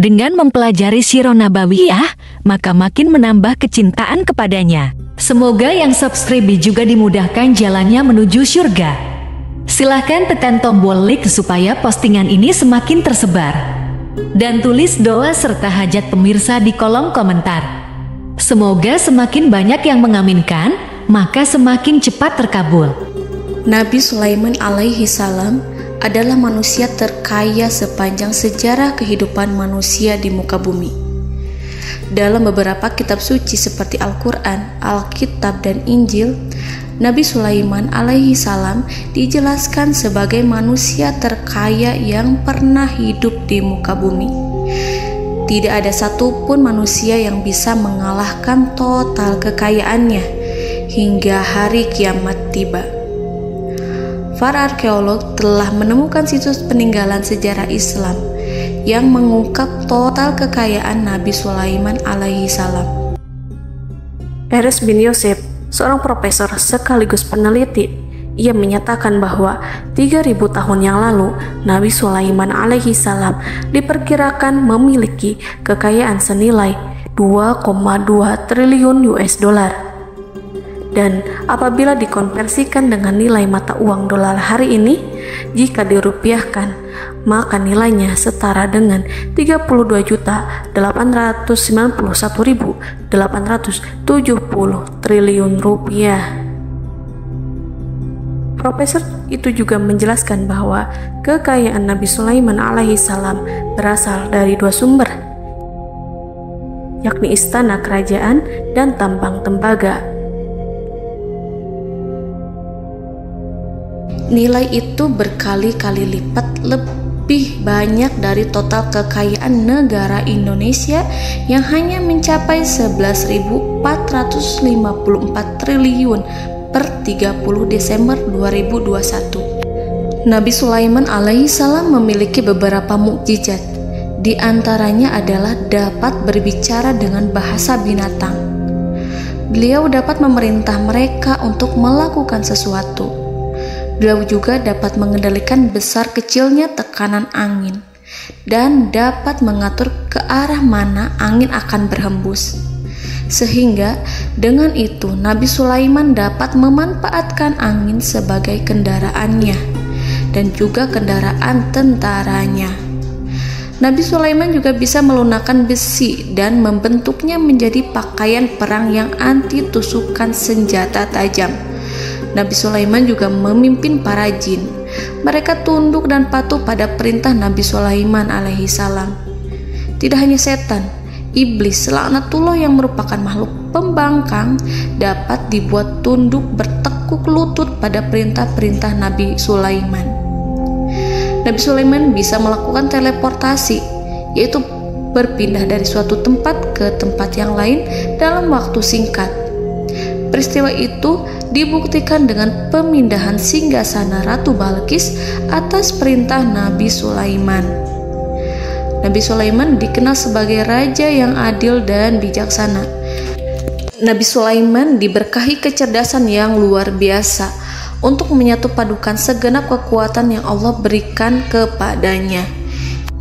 Dengan mempelajari Sirah Nabawiyah, maka makin menambah kecintaan kepadanya. Semoga yang subscribe juga dimudahkan jalannya menuju surga. Silahkan tekan tombol like supaya postingan ini semakin tersebar. Dan tulis doa serta hajat pemirsa di kolom komentar. Semoga semakin banyak yang mengaminkan, maka semakin cepat terkabul. Nabi Sulaiman alaihi salam adalah manusia terkaya sepanjang sejarah kehidupan manusia di muka bumi. Dalam beberapa kitab suci seperti Al-Quran, Alkitab, dan Injil, Nabi Sulaiman alaihi salam dijelaskan sebagai manusia terkaya yang pernah hidup di muka bumi. Tidak ada satupun manusia yang bisa mengalahkan total kekayaannya hingga hari kiamat tiba. Para arkeolog telah menemukan situs peninggalan sejarah Islam yang mengungkap total kekayaan Nabi Sulaiman alaihi salam. Erez bin Yosef, seorang profesor sekaligus peneliti, ia menyatakan bahwa 3.000 tahun yang lalu Nabi Sulaiman alaihi salam diperkirakan memiliki kekayaan senilai 2,2 triliun US dollar. Dan apabila dikonversikan dengan nilai mata uang dolar hari ini, jika dirupiahkan, maka nilainya setara dengan 32.891.870 triliun rupiah. Profesor itu juga menjelaskan bahwa kekayaan Nabi Sulaiman alaihi salam berasal dari dua sumber, yakni istana kerajaan dan tambang tembaga. Nilai itu berkali-kali lipat lebih banyak dari total kekayaan negara Indonesia yang hanya mencapai 11.454 triliun per 30 Desember 2021. Nabi Sulaiman alaihi salam memiliki beberapa mukjizat. Di antaranya adalah dapat berbicara dengan bahasa binatang. Beliau dapat memerintah mereka untuk melakukan sesuatu. Beliau juga dapat mengendalikan besar kecilnya tekanan angin dan dapat mengatur ke arah mana angin akan berhembus. Sehingga dengan itu Nabi Sulaiman dapat memanfaatkan angin sebagai kendaraannya dan juga kendaraan tentaranya. Nabi Sulaiman juga bisa melunakkan besi dan membentuknya menjadi pakaian perang yang anti tusukan senjata tajam. Nabi Sulaiman juga memimpin para jin. Mereka tunduk dan patuh pada perintah Nabi Sulaiman alaihi salam. Tidak hanya setan, iblis laknatullah yang merupakan makhluk pembangkang dapat dibuat tunduk bertekuk lutut pada perintah-perintah Nabi Sulaiman. Nabi Sulaiman bisa melakukan teleportasi, yaitu berpindah dari suatu tempat ke tempat yang lain dalam waktu singkat. Peristiwa itu dibuktikan dengan pemindahan singgasana Ratu Balqis atas perintah Nabi Sulaiman. Nabi Sulaiman dikenal sebagai raja yang adil dan bijaksana. Nabi Sulaiman diberkahi kecerdasan yang luar biasa untuk menyatu padukan segenap kekuatan yang Allah berikan kepadanya.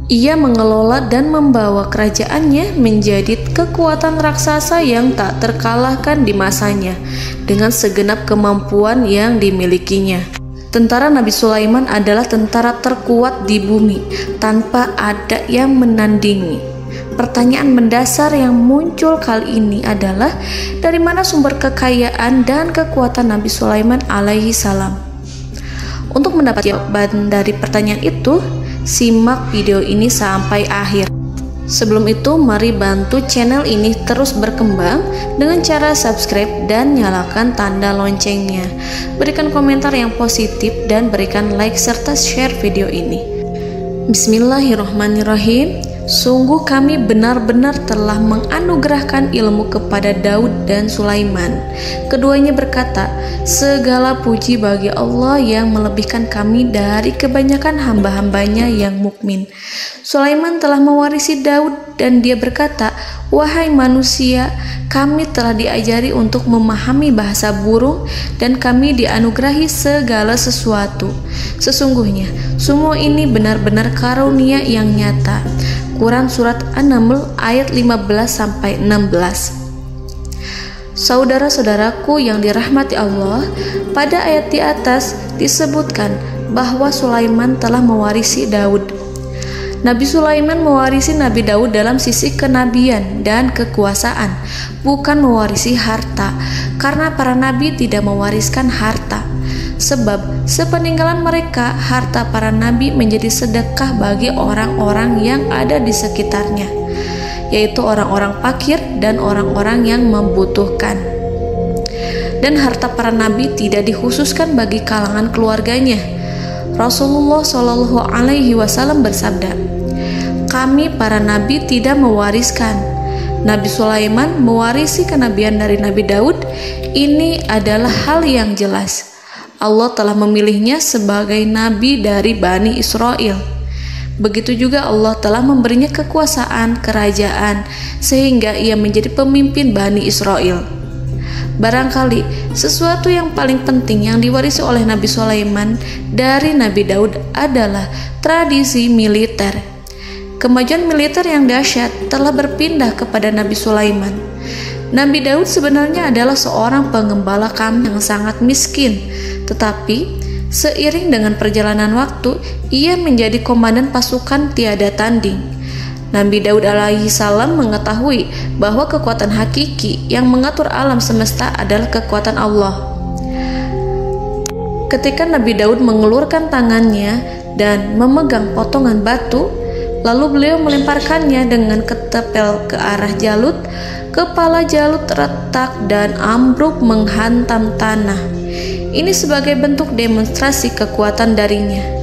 Ia mengelola dan membawa kerajaannya menjadi kekuatan raksasa yang tak terkalahkan di masanya dengan segenap kemampuan yang dimilikinya. Tentara Nabi Sulaiman adalah tentara terkuat di bumi tanpa ada yang menandingi. Pertanyaan mendasar yang muncul kali ini adalah dari mana sumber kekayaan dan kekuatan Nabi Sulaiman alaihi salam? Untuk mendapat jawaban dari pertanyaan itu, simak video ini sampai akhir. Sebelum itu, mari bantu channel ini terus berkembang dengan cara subscribe dan nyalakan tanda loncengnya. Berikan komentar yang positif dan berikan like serta share video ini. Bismillahirrahmanirrahim. Sungguh kami benar-benar telah menganugerahkan ilmu kepada Daud dan Sulaiman. Keduanya berkata, segala puji bagi Allah yang melebihkan kami dari kebanyakan hamba-hambanya yang mukmin. Sulaiman telah mewarisi Daud dan dia berkata, wahai manusia, kami telah diajari untuk memahami bahasa burung dan kami dianugerahi segala sesuatu. Sesungguhnya semua ini benar-benar karunia yang nyata. Quran Surat An-Naml ayat 15-16. Saudara-saudaraku yang dirahmati Allah, pada ayat di atas disebutkan bahwa Sulaiman telah mewarisi Daud. Nabi Sulaiman mewarisi Nabi Daud dalam sisi kenabian dan kekuasaan, bukan mewarisi harta, karena para nabi tidak mewariskan harta. Sebab sepeninggalan mereka, harta para nabi menjadi sedekah bagi orang-orang yang ada di sekitarnya, yaitu orang-orang fakir dan orang-orang yang membutuhkan. Dan harta para nabi tidak dikhususkan bagi kalangan keluarganya. Rasulullah Shallallahu Alaihi Wasallam bersabda, "Kami para nabi tidak mewariskan." Nabi Sulaiman mewarisi kenabian dari Nabi Daud. Ini adalah hal yang jelas. Allah telah memilihnya sebagai nabi dari Bani Israel. Begitu juga Allah telah memberinya kekuasaan kerajaan sehingga ia menjadi pemimpin Bani Israel. Barangkali sesuatu yang paling penting yang diwarisi oleh Nabi Sulaiman dari Nabi Daud adalah tradisi militer. Kemajuan militer yang dahsyat telah berpindah kepada Nabi Sulaiman. Nabi Daud sebenarnya adalah seorang pengembala kambing yang sangat miskin, tetapi seiring dengan perjalanan waktu, ia menjadi komandan pasukan tiada tanding. Nabi Daud alaihi salam mengetahui bahwa kekuatan hakiki yang mengatur alam semesta adalah kekuatan Allah. Ketika Nabi Daud mengelurkan tangannya dan memegang potongan batu, lalu beliau melemparkannya dengan ketepel ke arah Jalut, kepala Jalut retak dan ambruk menghantam tanah. Ini sebagai bentuk demonstrasi kekuatan darinya.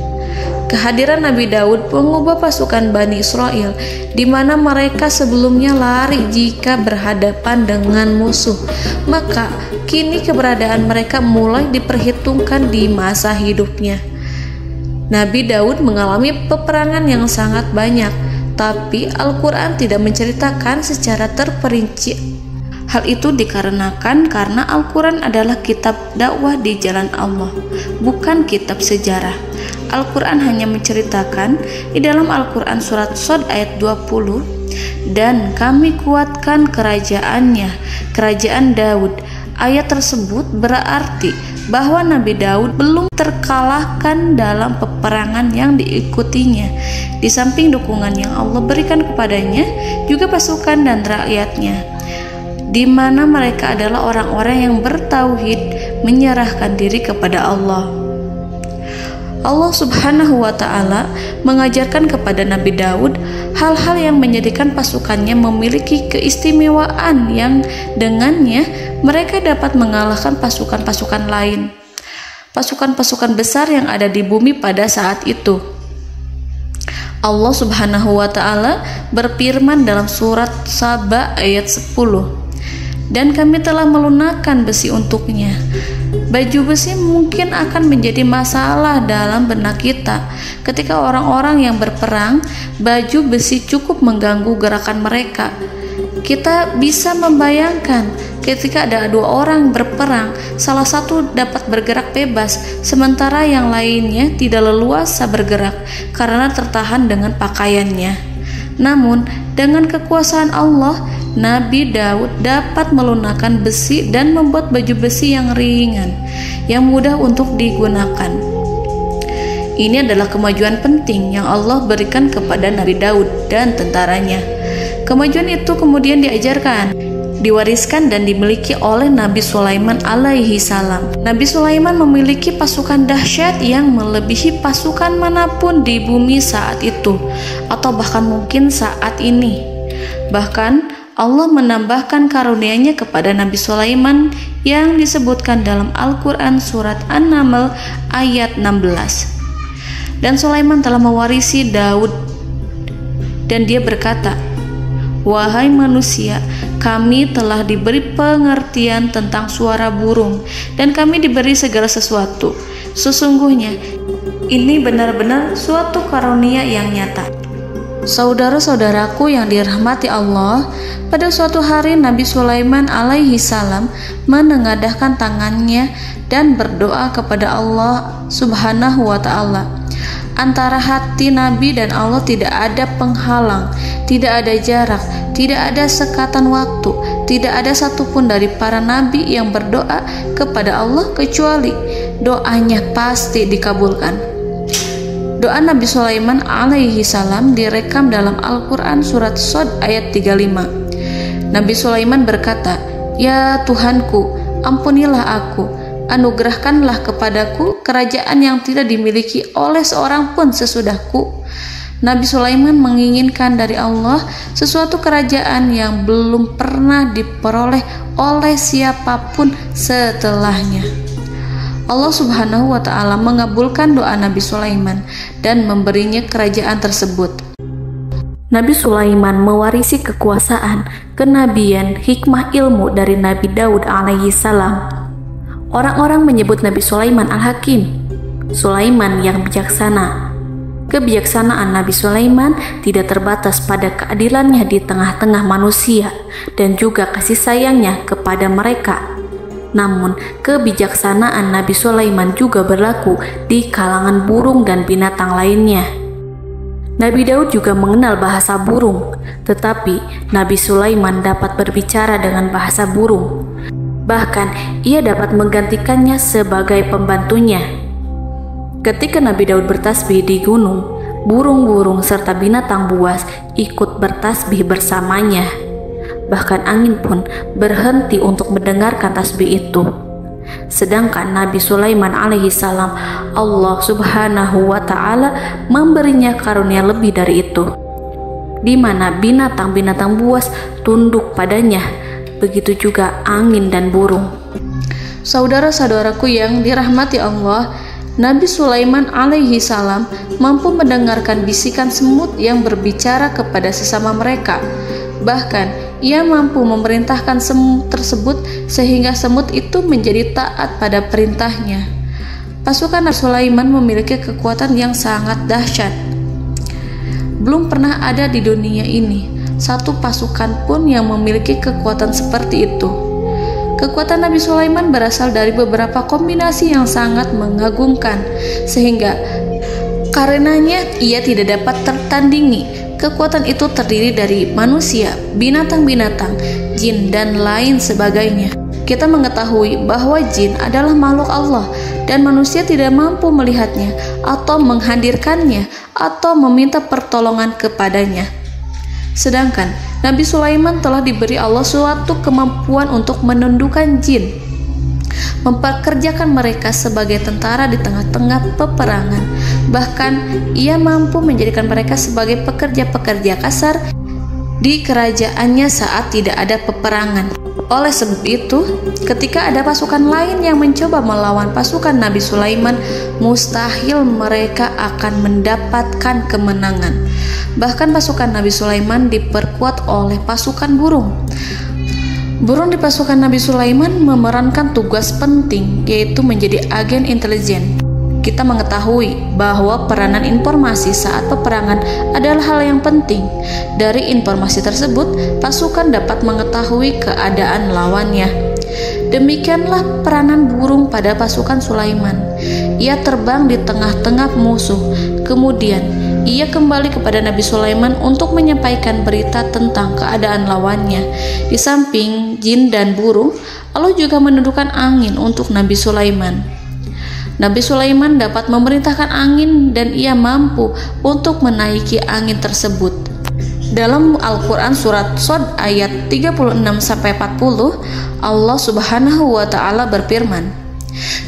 Kehadiran Nabi Daud mengubah pasukan Bani Israel, di mana mereka sebelumnya lari jika berhadapan dengan musuh. Maka kini keberadaan mereka mulai diperhitungkan di masa hidupnya. Nabi Daud mengalami peperangan yang sangat banyak, tapi Al-Quran tidak menceritakan secara terperinci. Hal itu dikarenakan karena Al-Quran adalah kitab dakwah di jalan Allah, bukan kitab sejarah. Al-Quran hanya menceritakan di dalam Al-Quran surat Shad ayat 20, "Dan kami kuatkan kerajaannya, kerajaan Daud." Ayat tersebut berarti bahwa Nabi Daud belum terkalahkan dalam peperangan yang diikutinya. Di samping dukungan yang Allah berikan kepadanya, juga pasukan dan rakyatnya, di mana mereka adalah orang-orang yang bertauhid, menyerahkan diri kepada Allah. Allah Subhanahu wa Ta'ala mengajarkan kepada Nabi Daud hal-hal yang menjadikan pasukannya memiliki keistimewaan yang dengannya mereka dapat mengalahkan pasukan-pasukan lain, pasukan-pasukan besar yang ada di bumi pada saat itu. Allah Subhanahu wa Ta'ala berfirman dalam surat Saba ayat 10, "Dan kami telah melunakkan besi untuknya." Baju besi mungkin akan menjadi masalah dalam benak kita. Ketika orang-orang yang berperang, baju besi cukup mengganggu gerakan mereka. Kita bisa membayangkan ketika ada dua orang berperang, salah satu dapat bergerak bebas, sementara yang lainnya tidak leluasa bergerak karena tertahan dengan pakaiannya. Namun, dengan kekuasaan Allah, Nabi Daud dapat melunakkan besi dan membuat baju besi yang ringan, yang mudah untuk digunakan. Ini adalah kemajuan penting yang Allah berikan kepada Nabi Daud dan tentaranya. Kemajuan itu kemudian diajarkan, diwariskan dan dimiliki oleh Nabi Sulaiman alaihi salam. Nabi Sulaiman memiliki pasukan dahsyat yang melebihi pasukan manapun di bumi saat itu, atau bahkan mungkin saat ini. Bahkan Allah menambahkan karunia-Nya kepada Nabi Sulaiman yang disebutkan dalam Al-Quran surat An-Naml ayat 16. Dan Sulaiman telah mewarisi Daud, dan dia berkata, "Wahai manusia, kami telah diberi pengertian tentang suara burung, dan kami diberi segala sesuatu. Sesungguhnya ini benar-benar suatu karunia yang nyata." Saudara-saudaraku yang dirahmati Allah, pada suatu hari Nabi Sulaiman alaihi salam menengadahkan tangannya dan berdoa kepada Allah Subhanahu wa ta'ala. Antara hati Nabi dan Allah tidak ada penghalang, tidak ada jarak, tidak ada sekatan waktu, tidak ada satupun dari para nabi yang berdoa kepada Allah kecuali doanya pasti dikabulkan. Doa Nabi Sulaiman alaihi salam direkam dalam Al-Quran surat Shad ayat 35. Nabi Sulaiman berkata, "Ya Tuhanku, ampunilah aku, anugerahkanlah kepadaku kerajaan yang tidak dimiliki oleh seorang pun sesudahku." Nabi Sulaiman menginginkan dari Allah sesuatu kerajaan yang belum pernah diperoleh oleh siapapun setelahnya. Allah Subhanahu wa ta'ala mengabulkan doa Nabi Sulaiman dan memberinya kerajaan tersebut. Nabi Sulaiman mewarisi kekuasaan, kenabian, hikmah ilmu dari Nabi Daud alaihi salam. Orang-orang menyebut Nabi Sulaiman Al-Hakim, Sulaiman yang bijaksana. Kebijaksanaan Nabi Sulaiman tidak terbatas pada keadilannya di tengah-tengah manusia dan juga kasih sayangnya kepada mereka. Namun, kebijaksanaan Nabi Sulaiman juga berlaku di kalangan burung dan binatang lainnya. Nabi Daud juga mengenal bahasa burung, tetapi Nabi Sulaiman dapat berbicara dengan bahasa burung. Bahkan, ia dapat menggantikannya sebagai pembantunya. Ketika Nabi Daud bertasbih di gunung, burung-burung serta binatang buas ikut bertasbih bersamanya. Bahkan angin pun berhenti untuk mendengarkan tasbih itu. Sedangkan Nabi Sulaiman alaihi salam, Allah Subhanahu wa ta'ala memberinya karunia lebih dari itu, di mana binatang-binatang buas tunduk padanya, begitu juga angin dan burung. Saudara-saudaraku yang dirahmati Allah, Nabi Sulaiman alaihi salam mampu mendengarkan bisikan semut yang berbicara kepada sesama mereka. Bahkan ia mampu memerintahkan semut tersebut sehingga semut itu menjadi taat pada perintahnya. Pasukan Nabi Sulaiman memiliki kekuatan yang sangat dahsyat. Belum pernah ada di dunia ini satu pasukan pun yang memiliki kekuatan seperti itu. Kekuatan Nabi Sulaiman berasal dari beberapa kombinasi yang sangat mengagumkan, sehingga karenanya ia tidak dapat tertandingi. Kekuatan itu terdiri dari manusia, binatang-binatang, jin, dan lain sebagainya. Kita mengetahui bahwa jin adalah makhluk Allah dan manusia tidak mampu melihatnya atau menghadirkannya atau meminta pertolongan kepadanya. Sedangkan Nabi Sulaiman telah diberi Allah suatu kemampuan untuk menundukkan jin, memperkerjakan mereka sebagai tentara di tengah-tengah peperangan. Bahkan ia mampu menjadikan mereka sebagai pekerja-pekerja kasar di kerajaannya saat tidak ada peperangan. Oleh sebab itu, ketika ada pasukan lain yang mencoba melawan pasukan Nabi Sulaiman, mustahil mereka akan mendapatkan kemenangan. Bahkan pasukan Nabi Sulaiman diperkuat oleh pasukan burung. Burung di pasukan Nabi Sulaiman memerankan tugas penting, yaitu menjadi agen intelijen. Kita mengetahui bahwa peranan informasi saat peperangan adalah hal yang penting. Dari informasi tersebut, pasukan dapat mengetahui keadaan lawannya. Demikianlah peranan burung pada pasukan Sulaiman. Ia terbang di tengah-tengah musuh. Kemudian, ia kembali kepada Nabi Sulaiman untuk menyampaikan berita tentang keadaan lawannya. Di samping jin dan burung, Allah juga menundukkan angin untuk Nabi Sulaiman. Nabi Sulaiman dapat memerintahkan angin dan ia mampu untuk menaiki angin tersebut. Dalam Al-Quran surat Shad ayat 36-40, Allah Subhanahu wa ta'ala berfirman,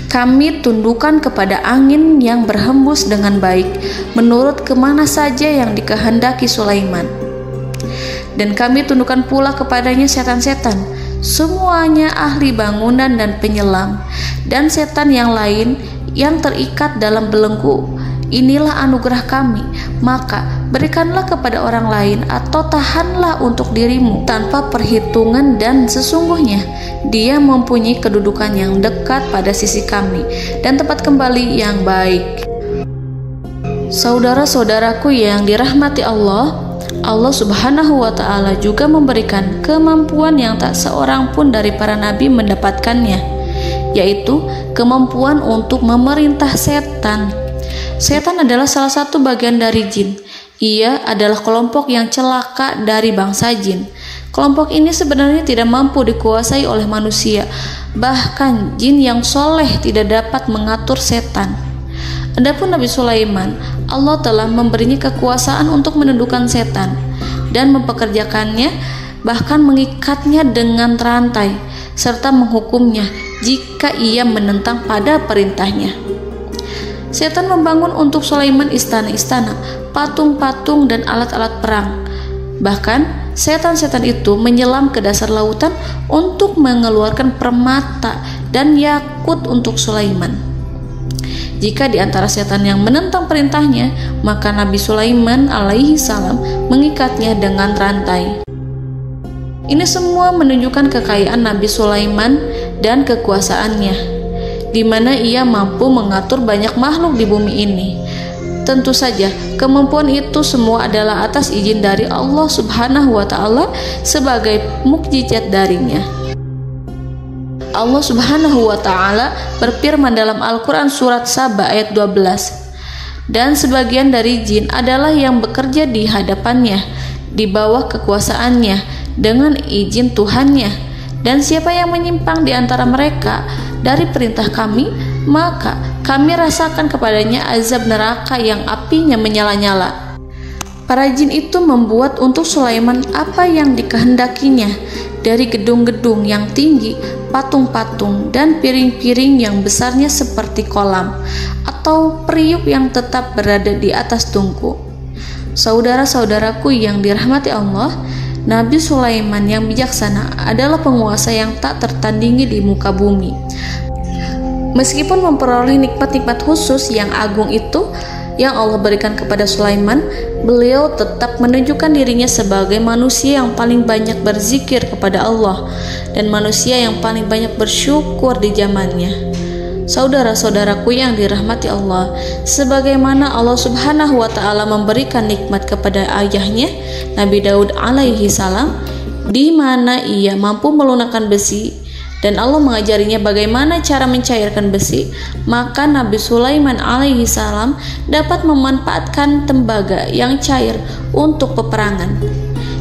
"Kami tundukkan kepada angin yang berhembus dengan baik menurut kemana saja yang dikehendaki Sulaiman. Dan kami tundukkan pula kepadanya setan-setan, semuanya ahli bangunan dan penyelam, dan setan yang lain yang terikat dalam belenggu. Inilah anugerah kami, maka berikanlah kepada orang lain atau tahanlah untuk dirimu tanpa perhitungan, dan sesungguhnya dia mempunyai kedudukan yang dekat pada sisi kami dan tempat kembali yang baik." Saudara-saudaraku yang dirahmati Allah, Allah Subhanahu wa Ta'ala juga memberikan kemampuan yang tak seorang pun dari para nabi mendapatkannya, yaitu kemampuan untuk memerintah setan. Setan adalah salah satu bagian dari jin. Ia adalah kelompok yang celaka dari bangsa jin. Kelompok ini sebenarnya tidak mampu dikuasai oleh manusia. Bahkan jin yang soleh tidak dapat mengatur setan. Adapun Nabi Sulaiman, Allah telah memberinya kekuasaan untuk menundukkan setan dan mempekerjakannya, bahkan mengikatnya dengan rantai serta menghukumnya jika ia menentang pada perintahnya. Setan membangun untuk Sulaiman istana-istana, patung-patung dan alat-alat perang. Bahkan setan-setan itu menyelam ke dasar lautan untuk mengeluarkan permata dan yakut untuk Sulaiman. Jika di antara setan yang menentang perintahnya, maka Nabi Sulaiman alaihi salam mengikatnya dengan rantai. Ini semua menunjukkan kekayaan Nabi Sulaiman dan kekuasaannya, di mana ia mampu mengatur banyak makhluk di bumi ini. Tentu saja, kemampuan itu semua adalah atas izin dari Allah Subhanahu wa Ta'ala sebagai mukjizat darinya. Allah Subhanahu wa Ta'ala berfirman dalam Al-Quran surat Saba ayat 12, dan sebagian dari jin adalah yang bekerja di hadapannya di bawah kekuasaannya dengan izin Tuhannya, dan siapa yang menyimpang di antara mereka dari perintah kami, maka kami rasakan kepadanya azab neraka yang apinya menyala-nyala. Para jin itu membuat untuk Sulaiman apa yang dikehendakinya, dari gedung-gedung yang tinggi, patung-patung, dan piring-piring yang besarnya seperti kolam, atau periuk yang tetap berada di atas tungku. Saudara-saudaraku yang dirahmati Allah, Nabi Sulaiman yang bijaksana adalah penguasa yang tak tertandingi di muka bumi. Meskipun memperoleh nikmat-nikmat khusus yang agung itu yang Allah berikan kepada Sulaiman, beliau tetap menunjukkan dirinya sebagai manusia yang paling banyak berzikir kepada Allah dan manusia yang paling banyak bersyukur di zamannya. Saudara-saudaraku yang dirahmati Allah, sebagaimana Allah Subhanahu wa Ta'ala memberikan nikmat kepada ayahnya Nabi Daud alaihi salam, di mana ia mampu melunakkan besi, dan Allah mengajarinya bagaimana cara mencairkan besi, maka Nabi Sulaiman alaihi salam dapat memanfaatkan tembaga yang cair untuk peperangan.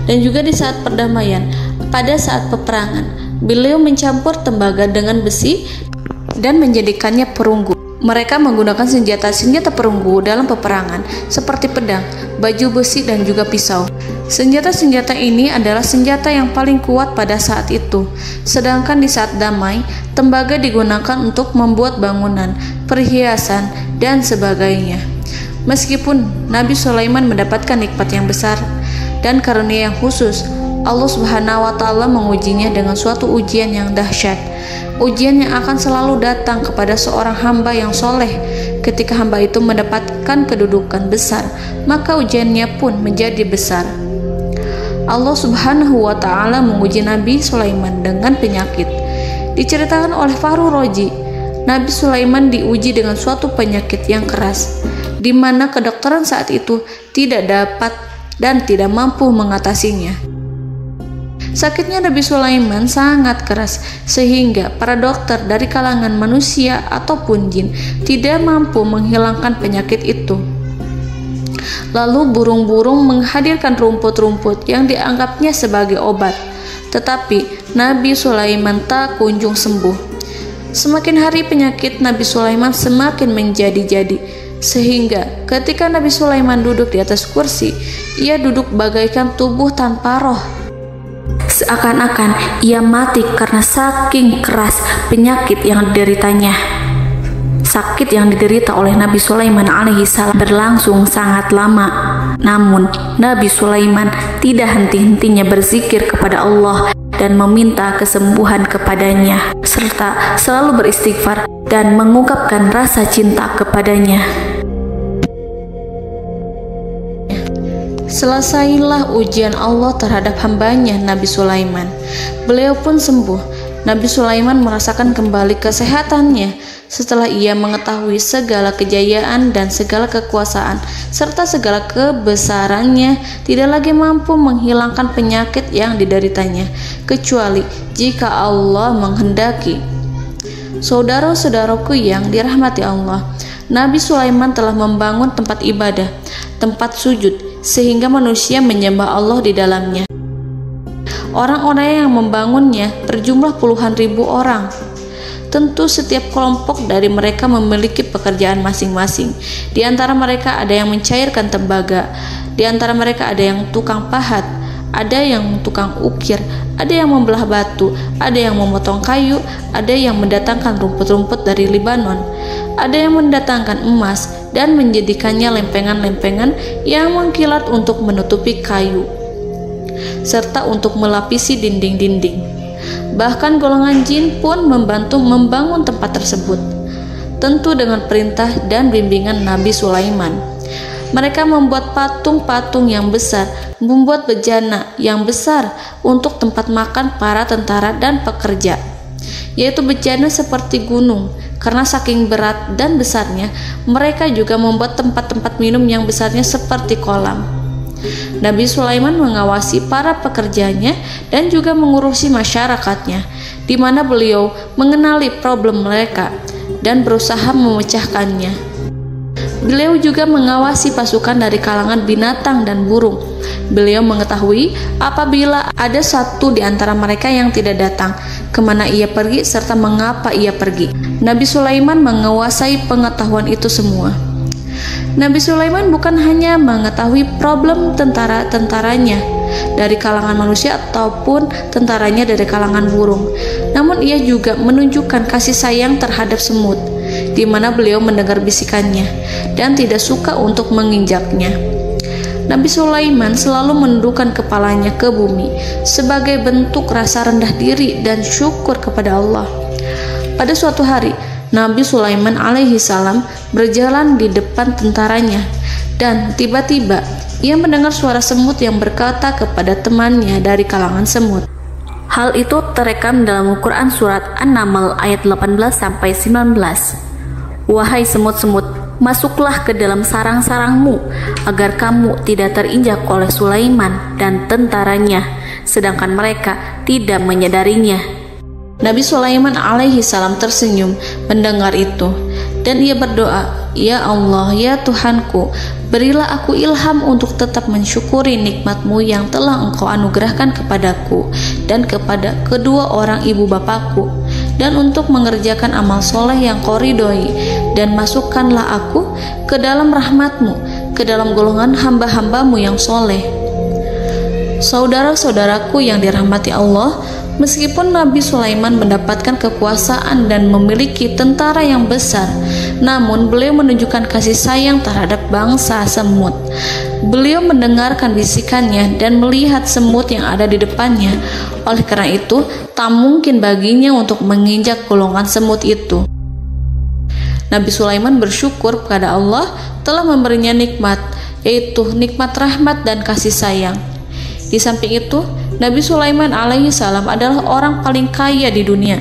Dan juga di saat perdamaian, pada saat peperangan, beliau mencampur tembaga dengan besi dan menjadikannya perunggu. Mereka menggunakan senjata-senjata perunggu dalam peperangan seperti pedang, baju besi, dan juga pisau. Senjata-senjata ini adalah senjata yang paling kuat pada saat itu. Sedangkan di saat damai, tembaga digunakan untuk membuat bangunan, perhiasan, dan sebagainya. Meskipun Nabi Sulaiman mendapatkan nikmat yang besar dan karunia yang khusus, Allah Subhanahu wa Ta'ala mengujinya dengan suatu ujian yang dahsyat. Ujian yang akan selalu datang kepada seorang hamba yang soleh. Ketika hamba itu mendapatkan kedudukan besar, maka ujiannya pun menjadi besar. Allah Subhanahu wa Ta'ala menguji Nabi Sulaiman dengan penyakit. Diceritakan oleh Fahru Roji, Nabi Sulaiman diuji dengan suatu penyakit yang keras, di mana kedokteran saat itu tidak dapat dan tidak mampu mengatasinya. Sakitnya Nabi Sulaiman sangat keras sehingga para dokter dari kalangan manusia ataupun jin tidak mampu menghilangkan penyakit itu. Lalu burung-burung menghadirkan rumput-rumput yang dianggapnya sebagai obat, tetapi Nabi Sulaiman tak kunjung sembuh. Semakin hari penyakit Nabi Sulaiman semakin menjadi-jadi, sehingga ketika Nabi Sulaiman duduk di atas kursi, ia duduk bagaikan tubuh tanpa roh. Seakan-akan ia mati karena saking keras penyakit yang dideritanya. Sakit yang diderita oleh Nabi Sulaiman alaihi salam berlangsung sangat lama. Namun Nabi Sulaiman tidak henti-hentinya berzikir kepada Allah dan meminta kesembuhan kepadanya, serta selalu beristighfar dan mengungkapkan rasa cinta kepadanya. Selesailah ujian Allah terhadap hambanya Nabi Sulaiman. Beliau pun sembuh Nabi Sulaiman merasakan kembali kesehatannya setelah ia mengetahui segala kejayaan dan segala kekuasaan serta segala kebesarannya tidak lagi mampu menghilangkan penyakit yang dideritanya kecuali jika Allah menghendaki. Saudara-saudaraku yang dirahmati Allah, Nabi Sulaiman telah membangun tempat ibadah, tempat sujud, sehingga manusia menyembah Allah di dalamnya. Orang-orang yang membangunnya berjumlah puluhan ribu orang. Tentu setiap kelompok dari mereka memiliki pekerjaan masing-masing. Di antara mereka ada yang mencairkan tembaga, di antara mereka ada yang tukang pahat, ada yang tukang ukir, ada yang membelah batu, ada yang memotong kayu, ada yang mendatangkan rumput-rumput dari Libanon, ada yang mendatangkan emas dan menjadikannya lempengan-lempengan yang mengkilat untuk menutupi kayu serta untuk melapisi dinding-dinding. Bahkan golongan jin pun membantu membangun tempat tersebut, tentu dengan perintah dan bimbingan Nabi Sulaiman. Mereka membuat patung-patung yang besar, membuat bejana yang besar untuk tempat makan para tentara dan pekerja, yaitu bejana seperti gunung. Karena saking berat dan besarnya, mereka juga membuat tempat-tempat minum yang besarnya seperti kolam. Nabi Sulaiman mengawasi para pekerjanya dan juga mengurusi masyarakatnya, di mana beliau mengenali problem mereka dan berusaha memecahkannya. Beliau juga mengawasi pasukan dari kalangan binatang dan burung. Beliau mengetahui apabila ada satu di antara mereka yang tidak datang, kemana ia pergi serta mengapa ia pergi. Nabi Sulaiman menguasai pengetahuan itu semua. Nabi Sulaiman bukan hanya mengetahui problem tentara-tentaranya dari kalangan manusia ataupun tentaranya dari kalangan burung, namun ia juga menunjukkan kasih sayang terhadap semut, di mana beliau mendengar bisikannya dan tidak suka untuk menginjaknya. Nabi Sulaiman selalu menundukkan kepalanya ke bumi sebagai bentuk rasa rendah diri dan syukur kepada Allah. Pada suatu hari, Nabi Sulaiman alaihi salam berjalan di depan tentaranya dan tiba-tiba ia mendengar suara semut yang berkata kepada temannya dari kalangan semut. Hal itu terekam dalam Al-Quran surat An-Naml ayat 18-19. Wahai semut-semut, masuklah ke dalam sarang-sarangmu agar kamu tidak terinjak oleh Sulaiman dan tentaranya, sedangkan mereka tidak menyadarinya. Nabi Sulaiman alaihi salam tersenyum mendengar itu dan ia berdoa, "Ya Allah, ya Tuhanku, berilah aku ilham untuk tetap mensyukuri nikmat-Mu yang telah Engkau anugerahkan kepadaku dan kepada kedua orang ibu bapakku, dan untuk mengerjakan amal soleh yang Kau ridhoi, dan masukkanlah aku ke dalam rahmat-Mu, ke dalam golongan hamba-hamba-Mu yang soleh." Saudara-saudaraku yang dirahmati Allah, meskipun Nabi Sulaiman mendapatkan kekuasaan dan memiliki tentara yang besar, namun beliau menunjukkan kasih sayang terhadap bangsa semut. Beliau mendengarkan bisikannya dan melihat semut yang ada di depannya. Oleh karena itu, tak mungkin baginya untuk menginjak golongan semut itu. Nabi Sulaiman bersyukur kepada Allah telah memberinya nikmat, yaitu nikmat rahmat dan kasih sayang. Di samping itu, Nabi Sulaiman alaihi salam adalah orang paling kaya di dunia.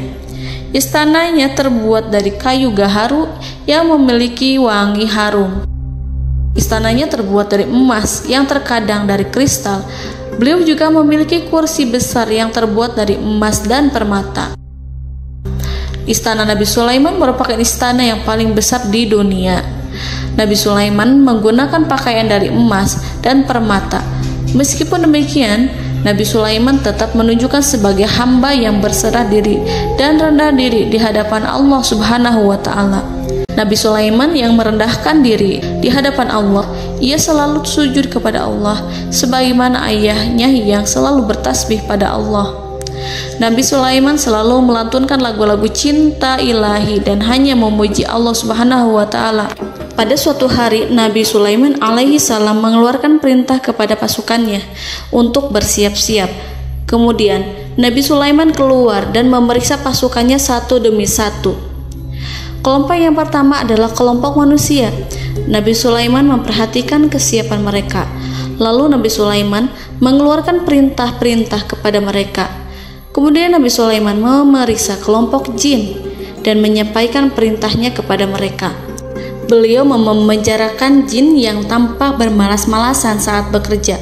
Istananya terbuat dari kayu gaharu yang memiliki wangi harum. Istananya terbuat dari emas yang terkadang dari kristal. Beliau juga memiliki kursi besar yang terbuat dari emas dan permata. Istana Nabi Sulaiman merupakan istana yang paling besar di dunia. Nabi Sulaiman menggunakan pakaian dari emas dan permata. Meskipun demikian, Nabi Sulaiman tetap menunjukkan sebagai hamba yang berserah diri dan rendah diri di hadapan Allah Subhanahu wa Ta'ala. Nabi Sulaiman yang merendahkan diri di hadapan Allah, ia selalu sujud kepada Allah, sebagaimana ayahnya yang selalu bertasbih pada Allah. Nabi Sulaiman selalu melantunkan lagu-lagu cinta ilahi dan hanya memuji Allah Subhanahu wa Ta'ala. Pada suatu hari, Nabi Sulaiman alaihi salam mengeluarkan perintah kepada pasukannya untuk bersiap-siap. Kemudian, Nabi Sulaiman keluar dan memeriksa pasukannya satu demi satu. Kelompok yang pertama adalah kelompok manusia. Nabi Sulaiman memperhatikan kesiapan mereka. Lalu Nabi Sulaiman mengeluarkan perintah-perintah kepada mereka. Kemudian Nabi Sulaiman memeriksa kelompok jin dan menyampaikan perintahnya kepada mereka. Beliau memenjarakan jin yang tampak bermalas-malasan saat bekerja.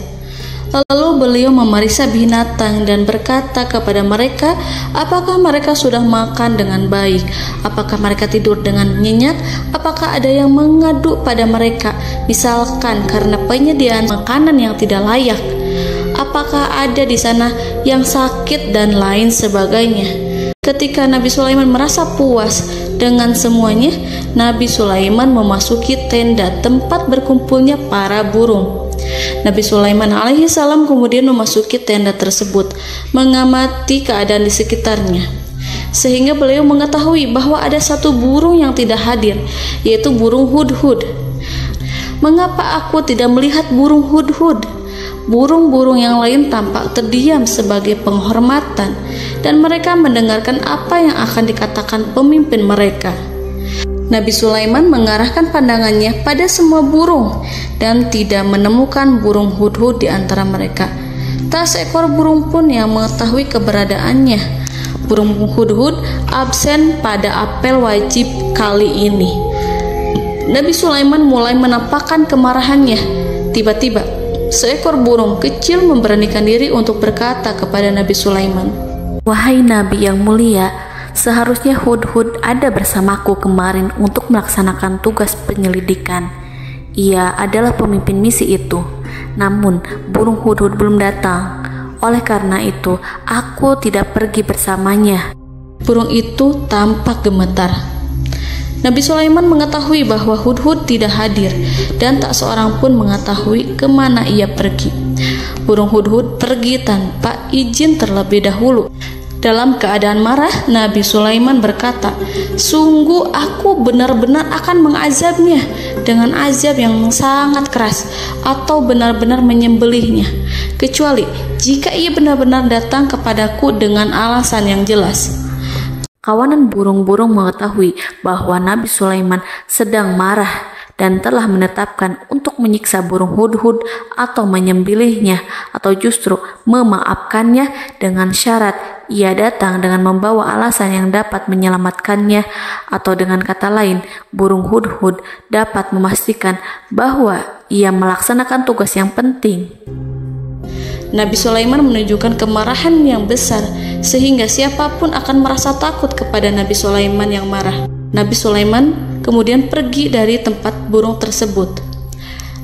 Lalu beliau memeriksa binatang dan berkata kepada mereka, apakah mereka sudah makan dengan baik? Apakah mereka tidur dengan nyenyak? Apakah ada yang mengadu pada mereka, misalkan karena penyediaan makanan yang tidak layak? Apakah ada di sana yang sakit dan lain sebagainya? Ketika Nabi Sulaiman merasa puas dengan semuanya, Nabi Sulaiman memasuki tenda tempat berkumpulnya para burung. Nabi Sulaiman alaihi salam kemudian memasuki tenda tersebut, mengamati keadaan di sekitarnya, sehingga beliau mengetahui bahwa ada satu burung yang tidak hadir, yaitu burung hudhud. Mengapa aku tidak melihat burung hudhud? Burung-burung yang lain tampak terdiam sebagai penghormatan, dan mereka mendengarkan apa yang akan dikatakan pemimpin mereka. Nabi Sulaiman mengarahkan pandangannya pada semua burung dan tidak menemukan burung hudhud di antara mereka. Tak seekor burung pun yang mengetahui keberadaannya. Burung hudhud absen pada apel wajib kali ini. Nabi Sulaiman mulai menampakkan kemarahannya. Tiba-tiba, seekor burung kecil memberanikan diri untuk berkata kepada Nabi Sulaiman, "Wahai Nabi yang mulia, seharusnya hudhud ada bersamaku kemarin untuk melaksanakan tugas penyelidikan. Ia adalah pemimpin misi itu. Namun, burung hudhud belum datang. Oleh karena itu, aku tidak pergi bersamanya." Burung itu tampak gemetar. Nabi Sulaiman mengetahui bahwa hudhud tidak hadir dan tak seorang pun mengetahui kemana ia pergi. Burung hudhud pergi tanpa izin terlebih dahulu. Dalam keadaan marah, Nabi Sulaiman berkata, "Sungguh aku benar-benar akan mengazabnya dengan azab yang sangat keras atau benar-benar menyembelihnya, kecuali jika ia benar-benar datang kepadaku dengan alasan yang jelas." Kawanan burung-burung mengetahui bahwa Nabi Sulaiman sedang marah dan telah menetapkan untuk menyiksa burung hudhud atau menyembelihnya atau justru memaafkannya dengan syarat ia datang dengan membawa alasan yang dapat menyelamatkannya, atau dengan kata lain, burung hudhud dapat memastikan bahwa ia melaksanakan tugas yang penting. Nabi Sulaiman menunjukkan kemarahan yang besar sehingga siapapun akan merasa takut kepada Nabi Sulaiman yang marah. Nabi Sulaiman kemudian pergi dari tempat burung tersebut.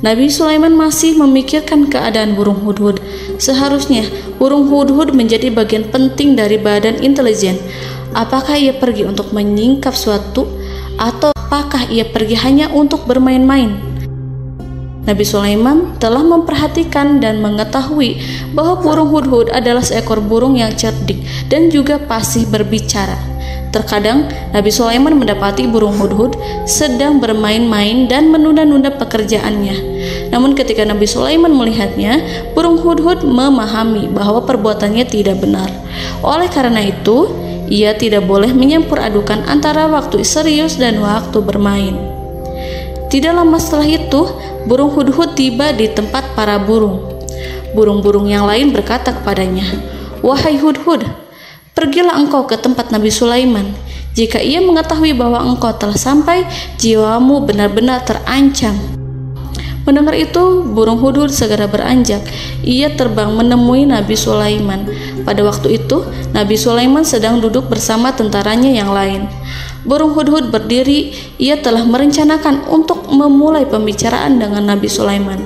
Nabi Sulaiman masih memikirkan keadaan burung hudhud. Seharusnya burung hudhud menjadi bagian penting dari badan intelijen. Apakah ia pergi untuk menyingkap suatu, atau apakah ia pergi hanya untuk bermain-main? Nabi Sulaiman telah memperhatikan dan mengetahui bahwa burung hudhud adalah seekor burung yang cerdik dan juga fasih berbicara. Terkadang Nabi Sulaiman mendapati burung hudhud sedang bermain-main dan menunda-nunda pekerjaannya. Namun ketika Nabi Sulaiman melihatnya, burung hudhud memahami bahwa perbuatannya tidak benar. Oleh karena itu, ia tidak boleh menyampur adukan antara waktu serius dan waktu bermain. Tidak lama setelah itu, burung hudhud tiba di tempat para burung. Burung-burung yang lain berkata kepadanya, "Wahai hudhud, pergilah engkau ke tempat Nabi Sulaiman. Jika ia mengetahui bahwa engkau telah sampai, jiwamu benar-benar terancam." Mendengar itu, burung hudhud segera beranjak. Ia terbang menemui Nabi Sulaiman. Pada waktu itu, Nabi Sulaiman sedang duduk bersama tentaranya yang lain. Burung hudhud berdiri. Ia telah merencanakan untuk memulai pembicaraan dengan Nabi Sulaiman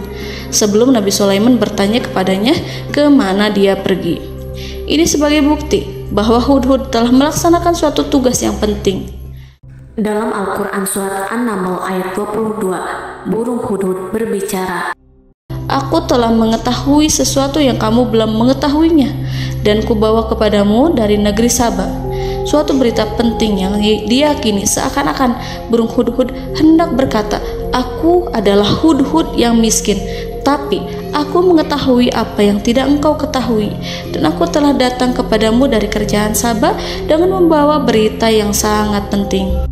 sebelum Nabi Sulaiman bertanya kepadanya kemana dia pergi. Ini sebagai bukti bahwa hudhud telah melaksanakan suatu tugas yang penting. Dalam Al-Quran Surat An-Naml ayat 22, burung hudhud berbicara, "Aku telah mengetahui sesuatu yang kamu belum mengetahuinya, dan kubawa kepadamu dari negeri Saba suatu berita penting yang diyakini seakan-akan burung hudhud hendak berkata, 'Aku adalah hudhud yang miskin, tapi aku mengetahui apa yang tidak engkau ketahui, dan aku telah datang kepadamu dari kerajaan Saba dengan membawa berita yang sangat penting.'"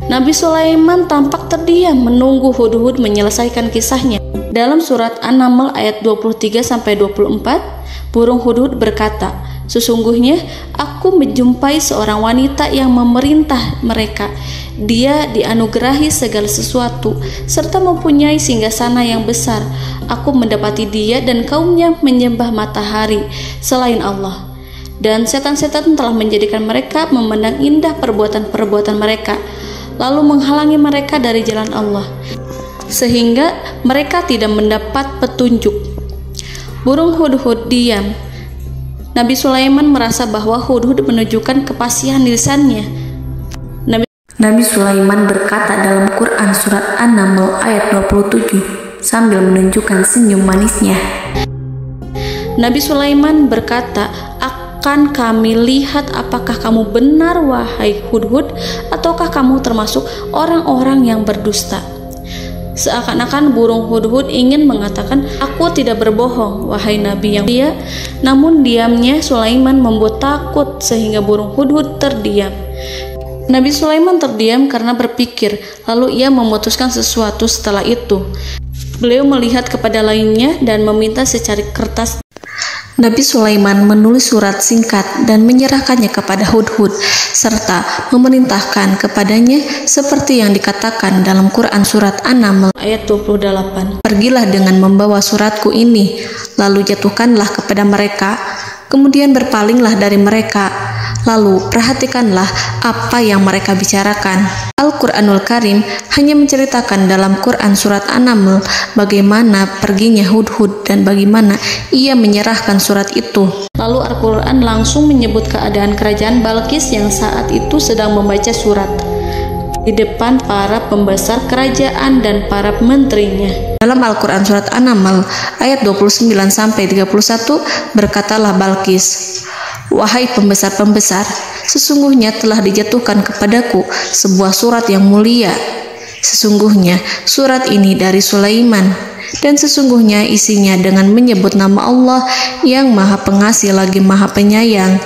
Nabi Sulaiman tampak terdiam menunggu hudhud menyelesaikan kisahnya. Dalam surat An-Naml ayat 23-24, burung hudhud berkata, Sesungguhnya aku menjumpai seorang wanita yang memerintah mereka. Dia dianugerahi segala sesuatu serta mempunyai singgasana yang besar. Aku mendapati dia dan kaumnya menyembah matahari selain Allah. Dan setan-setan telah menjadikan mereka memandang indah perbuatan-perbuatan mereka, lalu menghalangi mereka dari jalan Allah, sehingga mereka tidak mendapat petunjuk. Burung hudhud diam. Nabi Sulaiman merasa bahwa hudhud menunjukkan kepasihan lisannya. Nabi Sulaiman berkata dalam Quran surat An-Naml ayat 27 sambil menunjukkan senyum manisnya. Nabi Sulaiman berkata, "Akan kami lihat apakah kamu benar wahai hudhud, ataukah kamu termasuk orang-orang yang berdusta." Seakan-akan burung hudhud ingin mengatakan, "Aku tidak berbohong, wahai Nabi yang mulia." Namun diamnya Sulaiman membuat takut sehingga burung hudhud terdiam. Nabi Sulaiman terdiam karena berpikir, lalu ia memutuskan sesuatu setelah itu. Beliau melihat kepada lainnya dan meminta secari kertas. Nabi Sulaiman menulis surat singkat dan menyerahkannya kepada hudhud serta memerintahkan kepadanya seperti yang dikatakan dalam Quran surat An-Naml ayat 28. "Pergilah dengan membawa suratku ini, lalu jatuhkanlah kepada mereka, kemudian berpalinglah dari mereka, lalu perhatikanlah apa yang mereka bicarakan." Al-Quranul Karim hanya menceritakan dalam Quran surat An-Naml bagaimana perginya hudhud dan bagaimana ia menyerahkan surat itu. Lalu Al-Quran langsung menyebut keadaan kerajaan Balqis yang saat itu sedang membaca surat di depan para pembesar kerajaan dan para menterinya. Dalam Al-Quran surat An-Naml ayat 29-31 berkatalah Balqis, "Wahai pembesar-pembesar, sesungguhnya telah dijatuhkan kepadaku sebuah surat yang mulia. Sesungguhnya surat ini dari Sulaiman, dan sesungguhnya isinya dengan menyebut nama Allah yang Maha Pengasih lagi Maha Penyayang,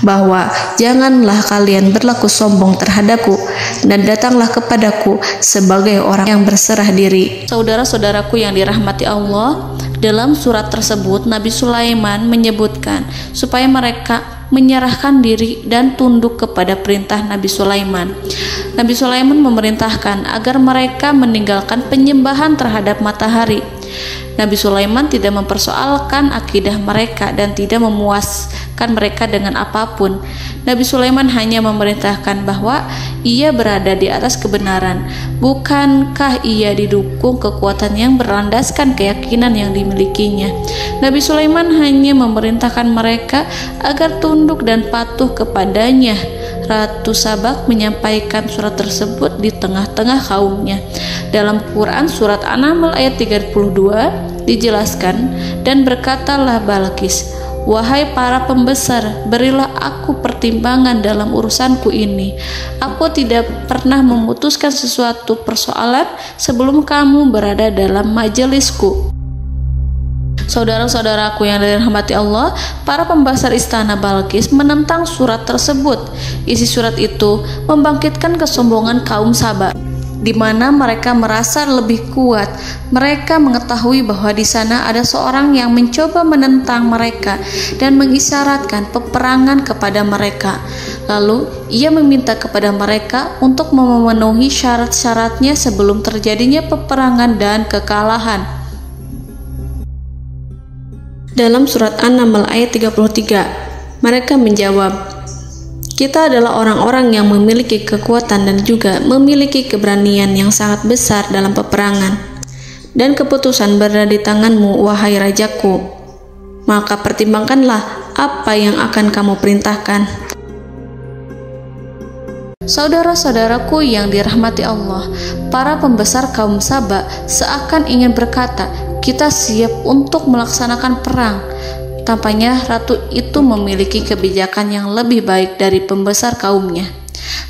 bahwa janganlah kalian berlaku sombong terhadapku, dan datanglah kepadaku sebagai orang yang berserah diri." Saudara-saudaraku yang dirahmati Allah, dalam surat tersebut Nabi Sulaiman menyebutkan supaya mereka menyerahkan diri dan tunduk kepada perintah Nabi Sulaiman. Nabi Sulaiman memerintahkan agar mereka meninggalkan penyembahan terhadap matahari. Nabi Sulaiman tidak mempersoalkan akidah mereka dan tidak memuaskan mereka dengan apapun. Nabi Sulaiman hanya memerintahkan bahwa ia berada di atas kebenaran. Bukankah ia didukung kekuatan yang berlandaskan keyakinan yang dimilikinya? Nabi Sulaiman hanya memerintahkan mereka agar tunduk dan patuh kepadanya. Ratu Sabak menyampaikan surat tersebut di tengah-tengah kaumnya. Dalam Quran surat An-Naml ayat 32 dijelaskan, "Dan berkatalah Balqis, wahai para pembesar, berilah aku pertimbangan dalam urusanku ini. Aku tidak pernah memutuskan sesuatu persoalan sebelum kamu berada dalam majelisku." Saudara-saudaraku yang dirahmati Allah, para pembesar istana Balqis menentang surat tersebut. Isi surat itu membangkitkan kesombongan kaum Sabak, di mana mereka merasa lebih kuat. Mereka mengetahui bahwa di sana ada seorang yang mencoba menentang mereka dan mengisyaratkan peperangan kepada mereka. Lalu ia meminta kepada mereka untuk memenuhi syarat-syaratnya sebelum terjadinya peperangan dan kekalahan. Dalam surat An-Naml ayat 33, mereka menjawab, "Kita adalah orang-orang yang memiliki kekuatan dan juga memiliki keberanian yang sangat besar dalam peperangan. Dan keputusan berada di tanganmu, wahai rajaku. Maka pertimbangkanlah apa yang akan kamu perintahkan." Saudara-saudaraku yang dirahmati Allah, para pembesar kaum Sabak seakan ingin berkata, "Kita siap untuk melaksanakan perang." Tampaknya ratu itu memiliki kebijakan yang lebih baik dari pembesar kaumnya.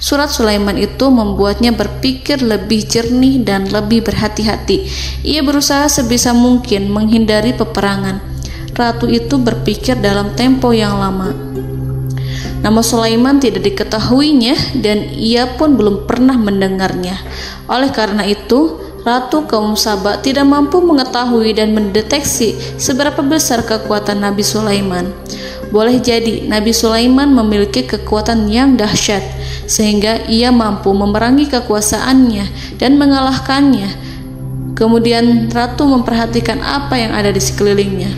Surat Sulaiman itu membuatnya berpikir lebih jernih dan lebih berhati-hati. Ia berusaha sebisa mungkin menghindari peperangan. Ratu itu berpikir dalam tempo yang lama. Nama Sulaiman tidak diketahuinya dan ia pun belum pernah mendengarnya. Oleh karena itu, Ratu kaum Sabak tidak mampu mengetahui dan mendeteksi seberapa besar kekuatan Nabi Sulaiman. boleh jadi Nabi Sulaiman memiliki kekuatan yang dahsyat sehingga ia mampu memerangi kekuasaannya dan mengalahkannya. Kemudian ratu memperhatikan apa yang ada di sekelilingnya.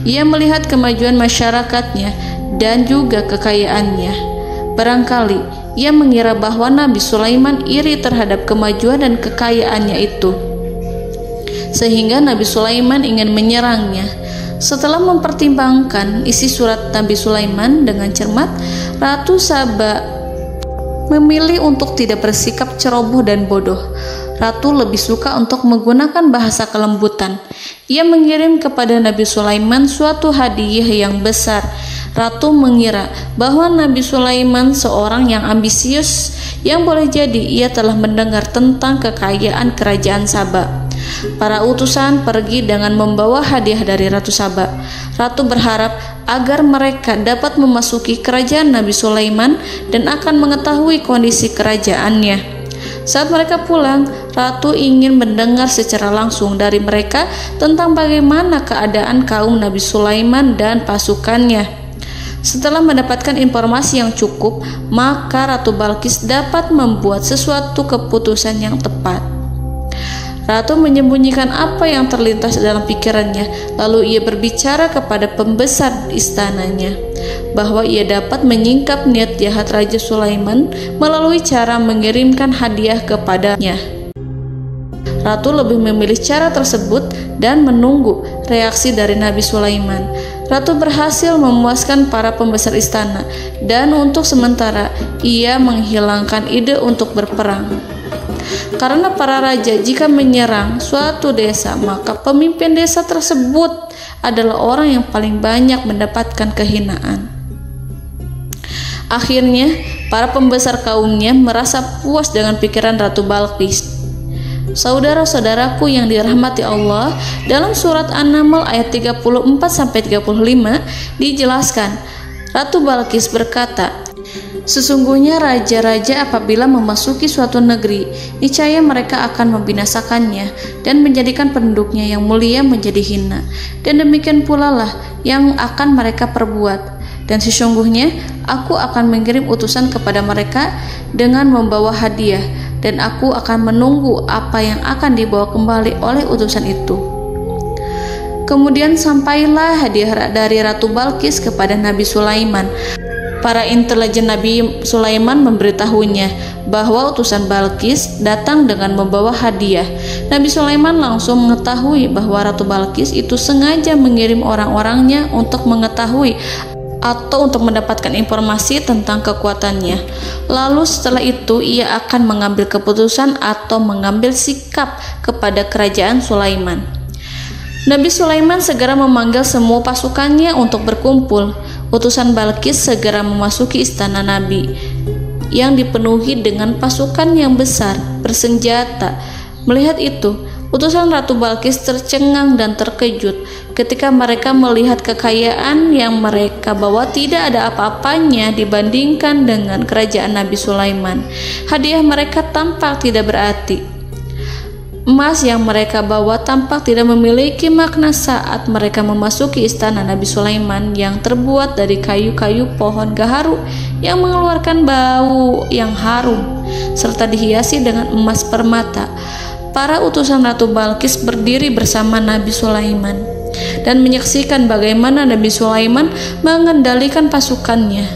Ia melihat kemajuan masyarakatnya dan juga kekayaannya. Barangkali ia mengira bahwa Nabi Sulaiman iri terhadap kemajuan dan kekayaannya itu, sehingga Nabi Sulaiman ingin menyerangnya. Setelah mempertimbangkan isi surat Nabi Sulaiman dengan cermat, Ratu Saba memilih untuk tidak bersikap ceroboh dan bodoh. Ratu lebih suka untuk menggunakan bahasa kelembutan. Ia mengirim kepada Nabi Sulaiman suatu hadiah yang besar. Ratu mengira bahwa Nabi Sulaiman seorang yang ambisius, yang boleh jadi ia telah mendengar tentang kekayaan kerajaan Saba. Para utusan pergi dengan membawa hadiah dari Ratu Saba. Ratu berharap agar mereka dapat memasuki kerajaan Nabi Sulaiman dan akan mengetahui kondisi kerajaannya. Saat mereka pulang, Ratu ingin mendengar secara langsung dari mereka tentang bagaimana keadaan kaum Nabi Sulaiman dan pasukannya. Setelah mendapatkan informasi yang cukup, maka Ratu Balqis dapat membuat sesuatu keputusan yang tepat. Ratu menyembunyikan apa yang terlintas dalam pikirannya, lalu ia berbicara kepada pembesar istananya bahwa ia dapat menyingkap niat jahat Raja Sulaiman melalui cara mengirimkan hadiah kepadanya. Ratu lebih memilih cara tersebut dan menunggu reaksi dari Nabi Sulaiman. Ratu berhasil memuaskan para pembesar istana, dan untuk sementara ia menghilangkan ide untuk berperang. Karena para raja jika menyerang suatu desa, maka pemimpin desa tersebut adalah orang yang paling banyak mendapatkan kehinaan. Akhirnya, para pembesar kaumnya merasa puas dengan pikiran Ratu Balqis. Saudara-saudaraku yang dirahmati Allah, dalam surat An-Naml ayat 34-35 dijelaskan, Ratu Balqis berkata, "Sesungguhnya raja-raja apabila memasuki suatu negeri, niscaya mereka akan membinasakannya dan menjadikan penduduknya yang mulia menjadi hina. Dan demikian pula lah yang akan mereka perbuat. Dan sesungguhnya aku akan mengirim utusan kepada mereka dengan membawa hadiah, dan aku akan menunggu apa yang akan dibawa kembali oleh utusan itu." Kemudian sampailah hadiah dari Ratu Balqis kepada Nabi Sulaiman. Para intelijen Nabi Sulaiman memberitahunya bahwa utusan Balqis datang dengan membawa hadiah. Nabi Sulaiman langsung mengetahui bahwa Ratu Balqis itu sengaja mengirim orang-orangnya untuk mengetahui atau untuk mendapatkan informasi tentang kekuatannya. Lalu setelah itu ia akan mengambil keputusan atau mengambil sikap kepada kerajaan Sulaiman. Nabi Sulaiman segera memanggil semua pasukannya untuk berkumpul. Utusan Balqis segera memasuki istana Nabi yang dipenuhi dengan pasukan yang besar bersenjata. Melihat itu, utusan Ratu Balqis tercengang dan terkejut ketika mereka melihat kekayaan yang mereka bawa tidak ada apa-apanya dibandingkan dengan kerajaan Nabi Sulaiman. Hadiah mereka tampak tidak berarti. Emas yang mereka bawa tampak tidak memiliki makna saat mereka memasuki istana Nabi Sulaiman yang terbuat dari kayu-kayu pohon gaharu yang mengeluarkan bau yang harum serta dihiasi dengan emas permata. Para utusan Ratu Balqis berdiri bersama Nabi Sulaiman dan menyaksikan bagaimana Nabi Sulaiman mengendalikan pasukannya.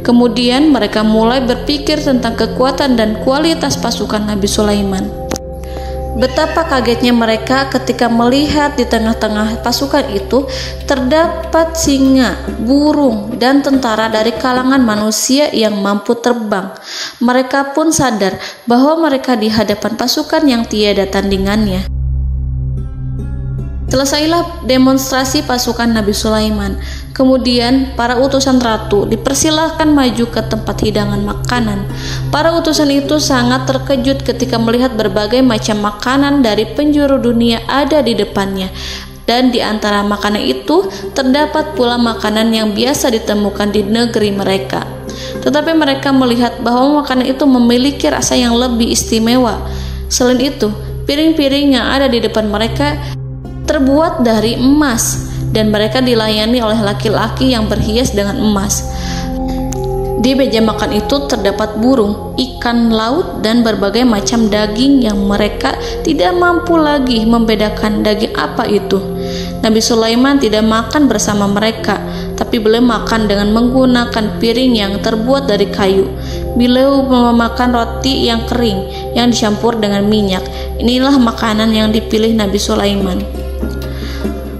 Kemudian mereka mulai berpikir tentang kekuatan dan kualitas pasukan Nabi Sulaiman. Betapa kagetnya mereka ketika melihat di tengah-tengah pasukan itu terdapat singa, burung, dan tentara dari kalangan manusia yang mampu terbang. Mereka pun sadar bahwa mereka di hadapan pasukan yang tiada tandingannya. Selesailah demonstrasi pasukan Nabi Sulaiman. Kemudian para utusan ratu dipersilahkan maju ke tempat hidangan makanan. Para utusan itu sangat terkejut ketika melihat berbagai macam makanan dari penjuru dunia ada di depannya. Dan di antara makanan itu terdapat pula makanan yang biasa ditemukan di negeri mereka. Tetapi mereka melihat bahwa makanan itu memiliki rasa yang lebih istimewa. Selain itu, piring-piring yang ada di depan mereka terbuat dari emas dan mereka dilayani oleh laki-laki yang berhias dengan emas. Di meja makan itu terdapat burung, ikan laut, dan berbagai macam daging yang mereka tidak mampu lagi membedakan daging apa itu. Nabi Sulaiman tidak makan bersama mereka, tapi beliau makan dengan menggunakan piring yang terbuat dari kayu. Beliau memakan roti yang kering yang dicampur dengan minyak. Inilah makanan yang dipilih Nabi Sulaiman.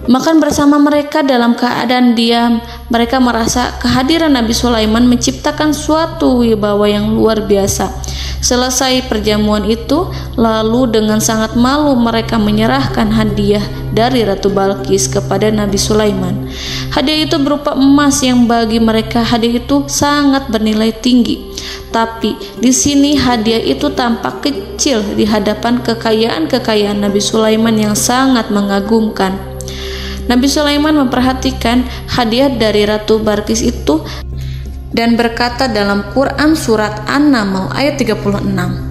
Makan bersama mereka dalam keadaan diam, mereka merasa kehadiran Nabi Sulaiman menciptakan suatu wibawa yang luar biasa. Selesai perjamuan itu, lalu dengan sangat malu mereka menyerahkan hadiah dari Ratu Balqis kepada Nabi Sulaiman. Hadiah itu berupa emas yang bagi mereka hadiah itu sangat bernilai tinggi. Tapi di sini hadiah itu tampak kecil di hadapan kekayaan Nabi Sulaiman yang sangat mengagumkan. Nabi Sulaiman memperhatikan hadiah dari Ratu Balqis itu dan berkata dalam Quran surat An-Naml ayat 36,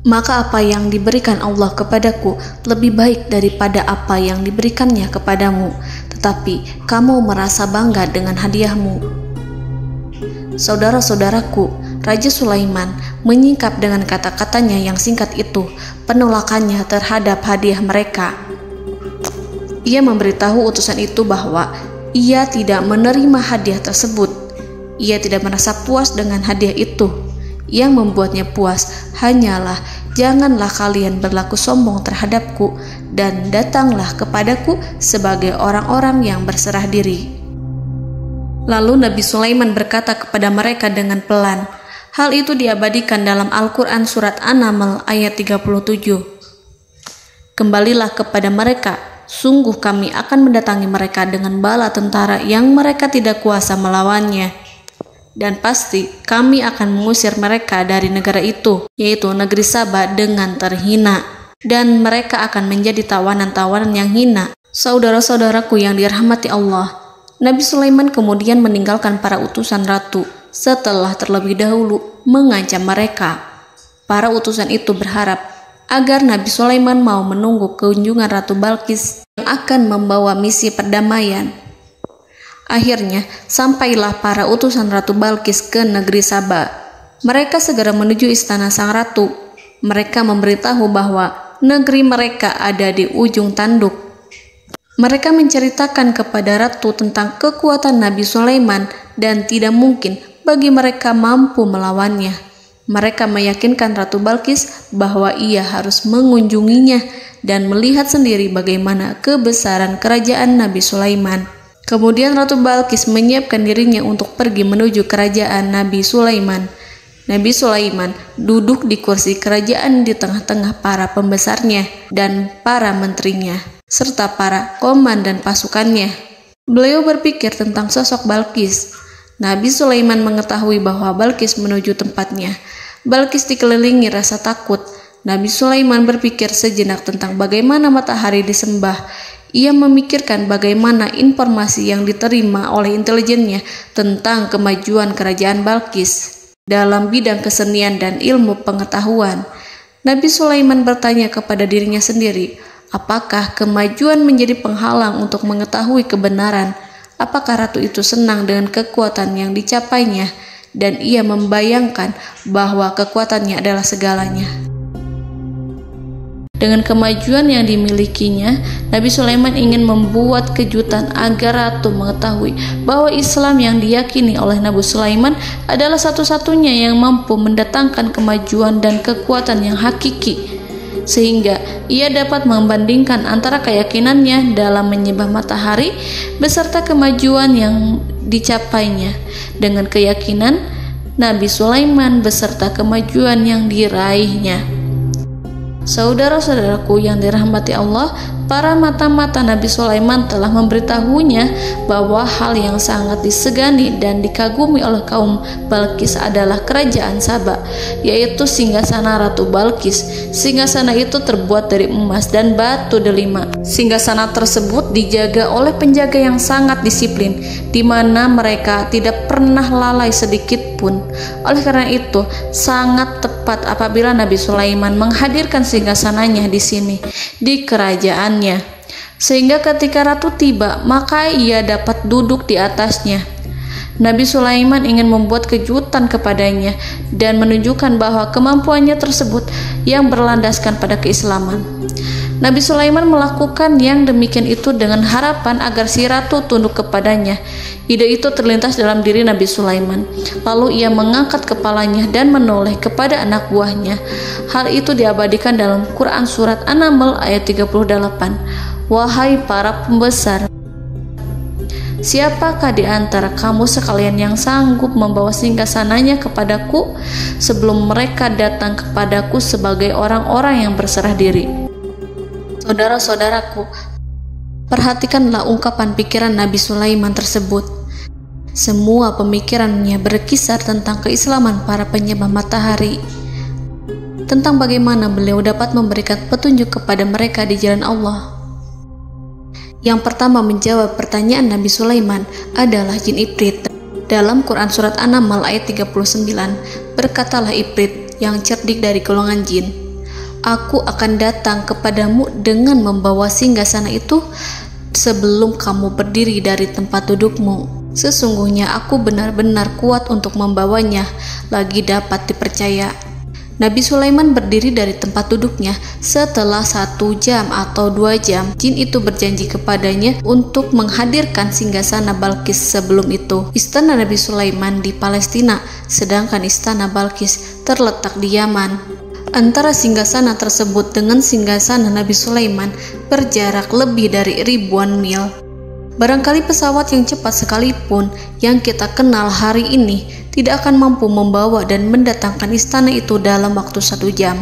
"Maka apa yang diberikan Allah kepadaku lebih baik daripada apa yang diberikannya kepadamu, tetapi kamu merasa bangga dengan hadiahmu." Saudara-saudaraku, Raja Sulaiman menyingkap dengan kata-katanya yang singkat itu penolakannya terhadap hadiah mereka. Ia memberitahu utusan itu bahwa ia tidak menerima hadiah tersebut. Ia tidak merasa puas dengan hadiah itu. Yang membuatnya puas hanyalah, janganlah kalian berlaku sombong terhadapku dan datanglah kepadaku sebagai orang-orang yang berserah diri. Lalu Nabi Sulaiman berkata kepada mereka dengan pelan. Hal itu diabadikan dalam Al-Quran surat An-Naml ayat 37. "Kembalilah kepada mereka, sungguh kami akan mendatangi mereka dengan bala tentara yang mereka tidak kuasa melawannya. Dan pasti kami akan mengusir mereka dari negara itu, yaitu negeri Saba, dengan terhina. Dan mereka akan menjadi tawanan-tawanan yang hina." Saudara-saudaraku yang dirahmati Allah, Nabi Sulaiman kemudian meninggalkan para utusan ratu setelah terlebih dahulu mengancam mereka. Para utusan itu berharap agar Nabi Sulaiman mau menunggu kunjungan Ratu Balqis yang akan membawa misi perdamaian. Akhirnya, sampailah para utusan Ratu Balqis ke negeri Saba. Mereka segera menuju istana sang ratu. Mereka memberitahu bahwa negeri mereka ada di ujung tanduk. Mereka menceritakan kepada ratu tentang kekuatan Nabi Sulaiman dan tidak mungkin bagi mereka mampu melawannya. Mereka meyakinkan Ratu Balqis bahwa ia harus mengunjunginya dan melihat sendiri bagaimana kebesaran kerajaan Nabi Sulaiman. Kemudian Ratu Balqis menyiapkan dirinya untuk pergi menuju kerajaan Nabi Sulaiman. Nabi Sulaiman duduk di kursi kerajaan di tengah-tengah para pembesarnya dan para menterinya, serta para komandan pasukannya. Beliau berpikir tentang sosok Balqis. Nabi Sulaiman mengetahui bahwa Balqis menuju tempatnya. Balqis dikelilingi rasa takut. Nabi Sulaiman berpikir sejenak tentang bagaimana matahari disembah. Ia memikirkan bagaimana informasi yang diterima oleh intelijennya tentang kemajuan kerajaan Balqis dalam bidang kesenian dan ilmu pengetahuan. Nabi Sulaiman bertanya kepada dirinya sendiri, apakah kemajuan menjadi penghalang untuk mengetahui kebenaran? Apakah ratu itu senang dengan kekuatan yang dicapainya? Dan ia membayangkan bahwa kekuatannya adalah segalanya. Dengan kemajuan yang dimilikinya, Nabi Sulaiman ingin membuat kejutan agar ratu mengetahui bahwa Islam yang diyakini oleh Nabi Sulaiman adalah satu-satunya yang mampu mendatangkan kemajuan dan kekuatan yang hakiki, sehingga ia dapat membandingkan antara keyakinannya dalam menyembah matahari beserta kemajuan yang dicapainya dengan keyakinan Nabi Sulaiman beserta kemajuan yang diraihnya. Saudara-saudaraku yang dirahmati Allah, para mata-mata Nabi Sulaiman telah memberitahunya bahwa hal yang sangat disegani dan dikagumi oleh kaum Balqis adalah kerajaan Saba, yaitu singgasana Ratu Balqis. Singgasana itu terbuat dari emas dan batu delima. Singgasana tersebut dijaga oleh penjaga yang sangat disiplin, di mana mereka tidak pernah lalai sedikit pun. Oleh karena itu, sangat tepat apabila Nabi Sulaiman menghadirkan singgasananya di sini, di kerajaannya. sehingga ketika ratu tiba, maka ia dapat duduk di atasnya. Nabi Sulaiman ingin membuat kejutan kepadanya dan menunjukkan bahwa kemampuannya tersebut yang berlandaskan pada keislaman. Nabi Sulaiman melakukan yang demikian itu dengan harapan agar si ratu tunduk kepadanya. Ide itu terlintas dalam diri Nabi Sulaiman. Lalu ia mengangkat kepalanya dan menoleh kepada anak buahnya. Hal itu diabadikan dalam Quran Surat An-Naml ayat 38. Wahai para pembesar, siapakah di antara kamu sekalian yang sanggup membawa singgasananya kepadaku sebelum mereka datang kepadaku sebagai orang-orang yang berserah diri? Saudara-saudaraku, perhatikanlah ungkapan pikiran Nabi Sulaiman tersebut. Semua pemikirannya berkisar tentang keislaman para penyembah matahari, tentang bagaimana beliau dapat memberikan petunjuk kepada mereka di jalan Allah. Yang pertama menjawab pertanyaan Nabi Sulaiman adalah jin Ifrit. Dalam Quran Surat An-Naml ayat 39, berkatalah Ifrit yang cerdik dari golongan jin, "Aku akan datang kepadamu dengan membawa singgasana itu sebelum kamu berdiri dari tempat dudukmu. Sesungguhnya aku benar-benar kuat untuk membawanya, lagi dapat dipercaya." Nabi Sulaiman berdiri dari tempat duduknya. Setelah 1 jam atau 2 jam, jin itu berjanji kepadanya untuk menghadirkan singgasana Balkis. Sebelum itu, istana Nabi Sulaiman di Palestina, sedangkan istana Balkis terletak di Yaman. Antara singgasana tersebut dengan singgasana Nabi Sulaiman berjarak lebih dari ribuan mil. Barangkali pesawat yang cepat sekalipun yang kita kenal hari ini tidak akan mampu membawa dan mendatangkan istana itu dalam waktu 1 jam.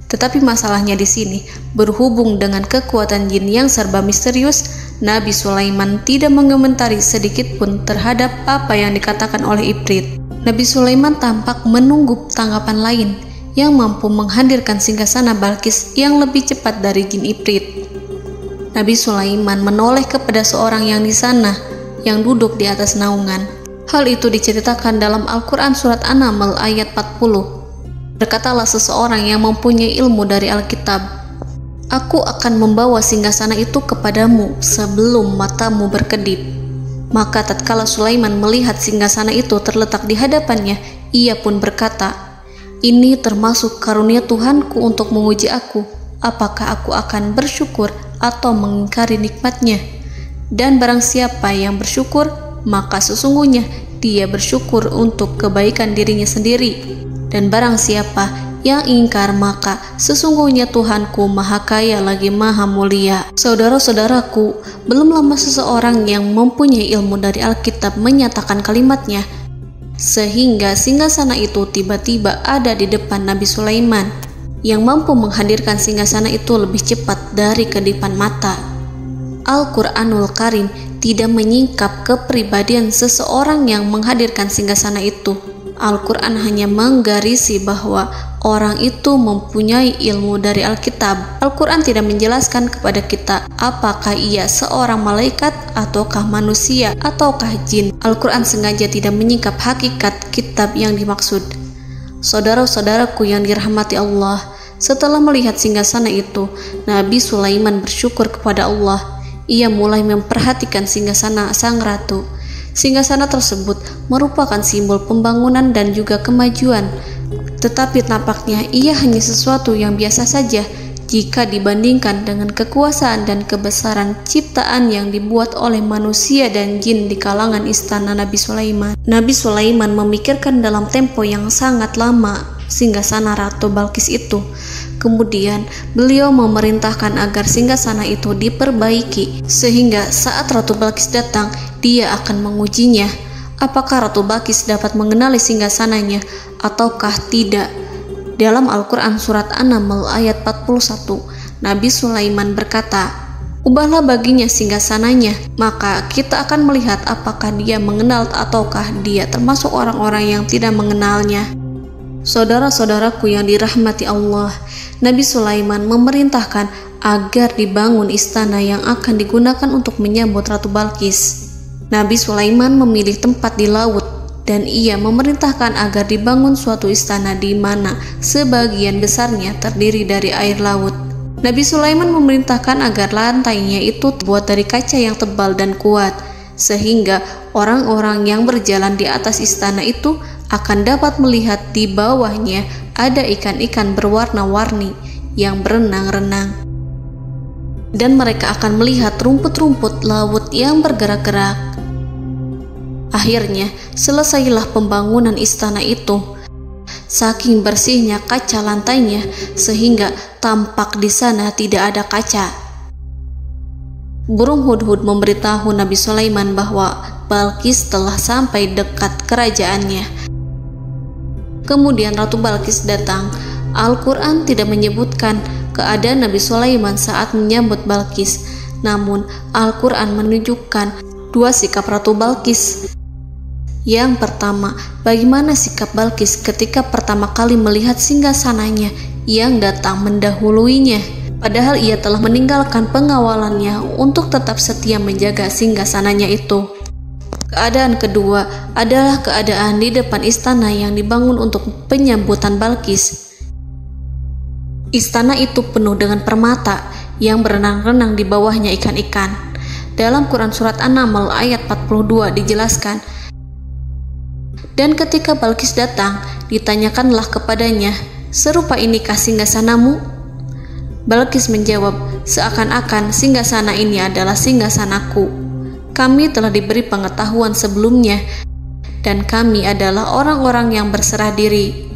Tetapi masalahnya di sini, berhubung dengan kekuatan jin yang serba misterius, Nabi Sulaiman tidak mengomentari sedikit pun terhadap apa yang dikatakan oleh Ifrit. Nabi Sulaiman tampak menunggu tanggapan lain yang mampu menghadirkan singgasana Balkis yang lebih cepat dari jin Ifrit. Nabi Sulaiman menoleh kepada seorang yang di sana, yang duduk di atas naungan. Hal itu diceritakan dalam Al-Quran Surat An-Naml ayat 40. Berkatalah seseorang yang mempunyai ilmu dari Alkitab, "Aku akan membawa singgasana itu kepadamu sebelum matamu berkedip." Maka tatkala Sulaiman melihat singgasana itu terletak di hadapannya, ia pun berkata, "Ini termasuk karunia Tuhanku untuk menguji aku. Apakah aku akan bersyukur atau mengingkari nikmatnya? Dan barang siapa yang bersyukur, maka sesungguhnya dia bersyukur untuk kebaikan dirinya sendiri. Dan barang siapa yang ingkar, maka sesungguhnya Tuhanku maha kaya lagi maha mulia." Saudara-saudaraku, belum lama seseorang yang mempunyai ilmu dari Alkitab menyatakan kalimatnya, sehingga singgasana itu tiba-tiba ada di depan Nabi Sulaiman, yang mampu menghadirkan singgasana itu lebih cepat dari kedipan mata. Al-Quranul Karim tidak menyingkap kepribadian seseorang yang menghadirkan singgasana itu. Al-Quran hanya menggarisi bahwa orang itu mempunyai ilmu dari Alkitab. Al-Quran tidak menjelaskan kepada kita apakah ia seorang malaikat ataukah manusia ataukah jin. Al-Quran sengaja tidak menyingkap hakikat kitab yang dimaksud. Saudara-saudaraku yang dirahmati Allah, setelah melihat singgasana itu, Nabi Sulaiman bersyukur kepada Allah. Ia mulai memperhatikan singgasana sang ratu. Singgasana tersebut merupakan simbol pembangunan dan juga kemajuan, tetapi tampaknya ia hanya sesuatu yang biasa saja jika dibandingkan dengan kekuasaan dan kebesaran ciptaan yang dibuat oleh manusia dan jin di kalangan istana Nabi Sulaiman. Nabi Sulaiman memikirkan dalam tempo yang sangat lama singgasana Ratu Balkis itu. Kemudian beliau memerintahkan agar singgasana itu diperbaiki, sehingga saat Ratu Balkis datang, dia akan mengujinya. Apakah Ratu Balkis dapat mengenali singgasananya ataukah tidak? Dalam Al-Quran Surat An-Naml ayat 41, Nabi Sulaiman berkata, "Ubahlah baginya singgasananya, maka kita akan melihat apakah dia mengenal ataukah dia termasuk orang-orang yang tidak mengenalnya." Saudara-saudaraku yang dirahmati Allah, Nabi Sulaiman memerintahkan agar dibangun istana yang akan digunakan untuk menyambut Ratu Balkis. Nabi Sulaiman memilih tempat di laut, dan ia memerintahkan agar dibangun suatu istana di mana sebagian besarnya terdiri dari air laut. Nabi Sulaiman memerintahkan agar lantainya itu terbuat dari kaca yang tebal dan kuat, sehingga orang-orang yang berjalan di atas istana itu akan dapat melihat di bawahnya ada ikan-ikan berwarna-warni yang berenang-renang. Dan mereka akan melihat rumput-rumput laut yang bergerak-gerak. Akhirnya, selesailah pembangunan istana itu. Saking bersihnya kaca lantainya, sehingga tampak di sana tidak ada kaca. Burung hudhud memberitahu Nabi Sulaiman bahwa Balqis telah sampai dekat kerajaannya. Kemudian Ratu Balqis datang. Al-Quran tidak menyebutkan keadaan Nabi Sulaiman saat menyambut Balqis, namun Al-Quran menunjukkan dua sikap Ratu Balqis. Yang pertama, bagaimana sikap Balqis ketika pertama kali melihat singgasananya yang datang mendahuluinya, padahal ia telah meninggalkan pengawalannya untuk tetap setia menjaga singgasananya itu. Keadaan kedua adalah keadaan di depan istana yang dibangun untuk penyambutan Balqis. Istana itu penuh dengan permata yang berenang-renang di bawahnya ikan-ikan. Dalam Quran Surat An-Naml ayat 42 dijelaskan, dan ketika Balqis datang, ditanyakanlah kepadanya, "Serupa inikah singgasanamu?" Balqis menjawab, "Seakan-akan singgasana ini adalah singgasanaku. Kami telah diberi pengetahuan sebelumnya, dan kami adalah orang-orang yang berserah diri."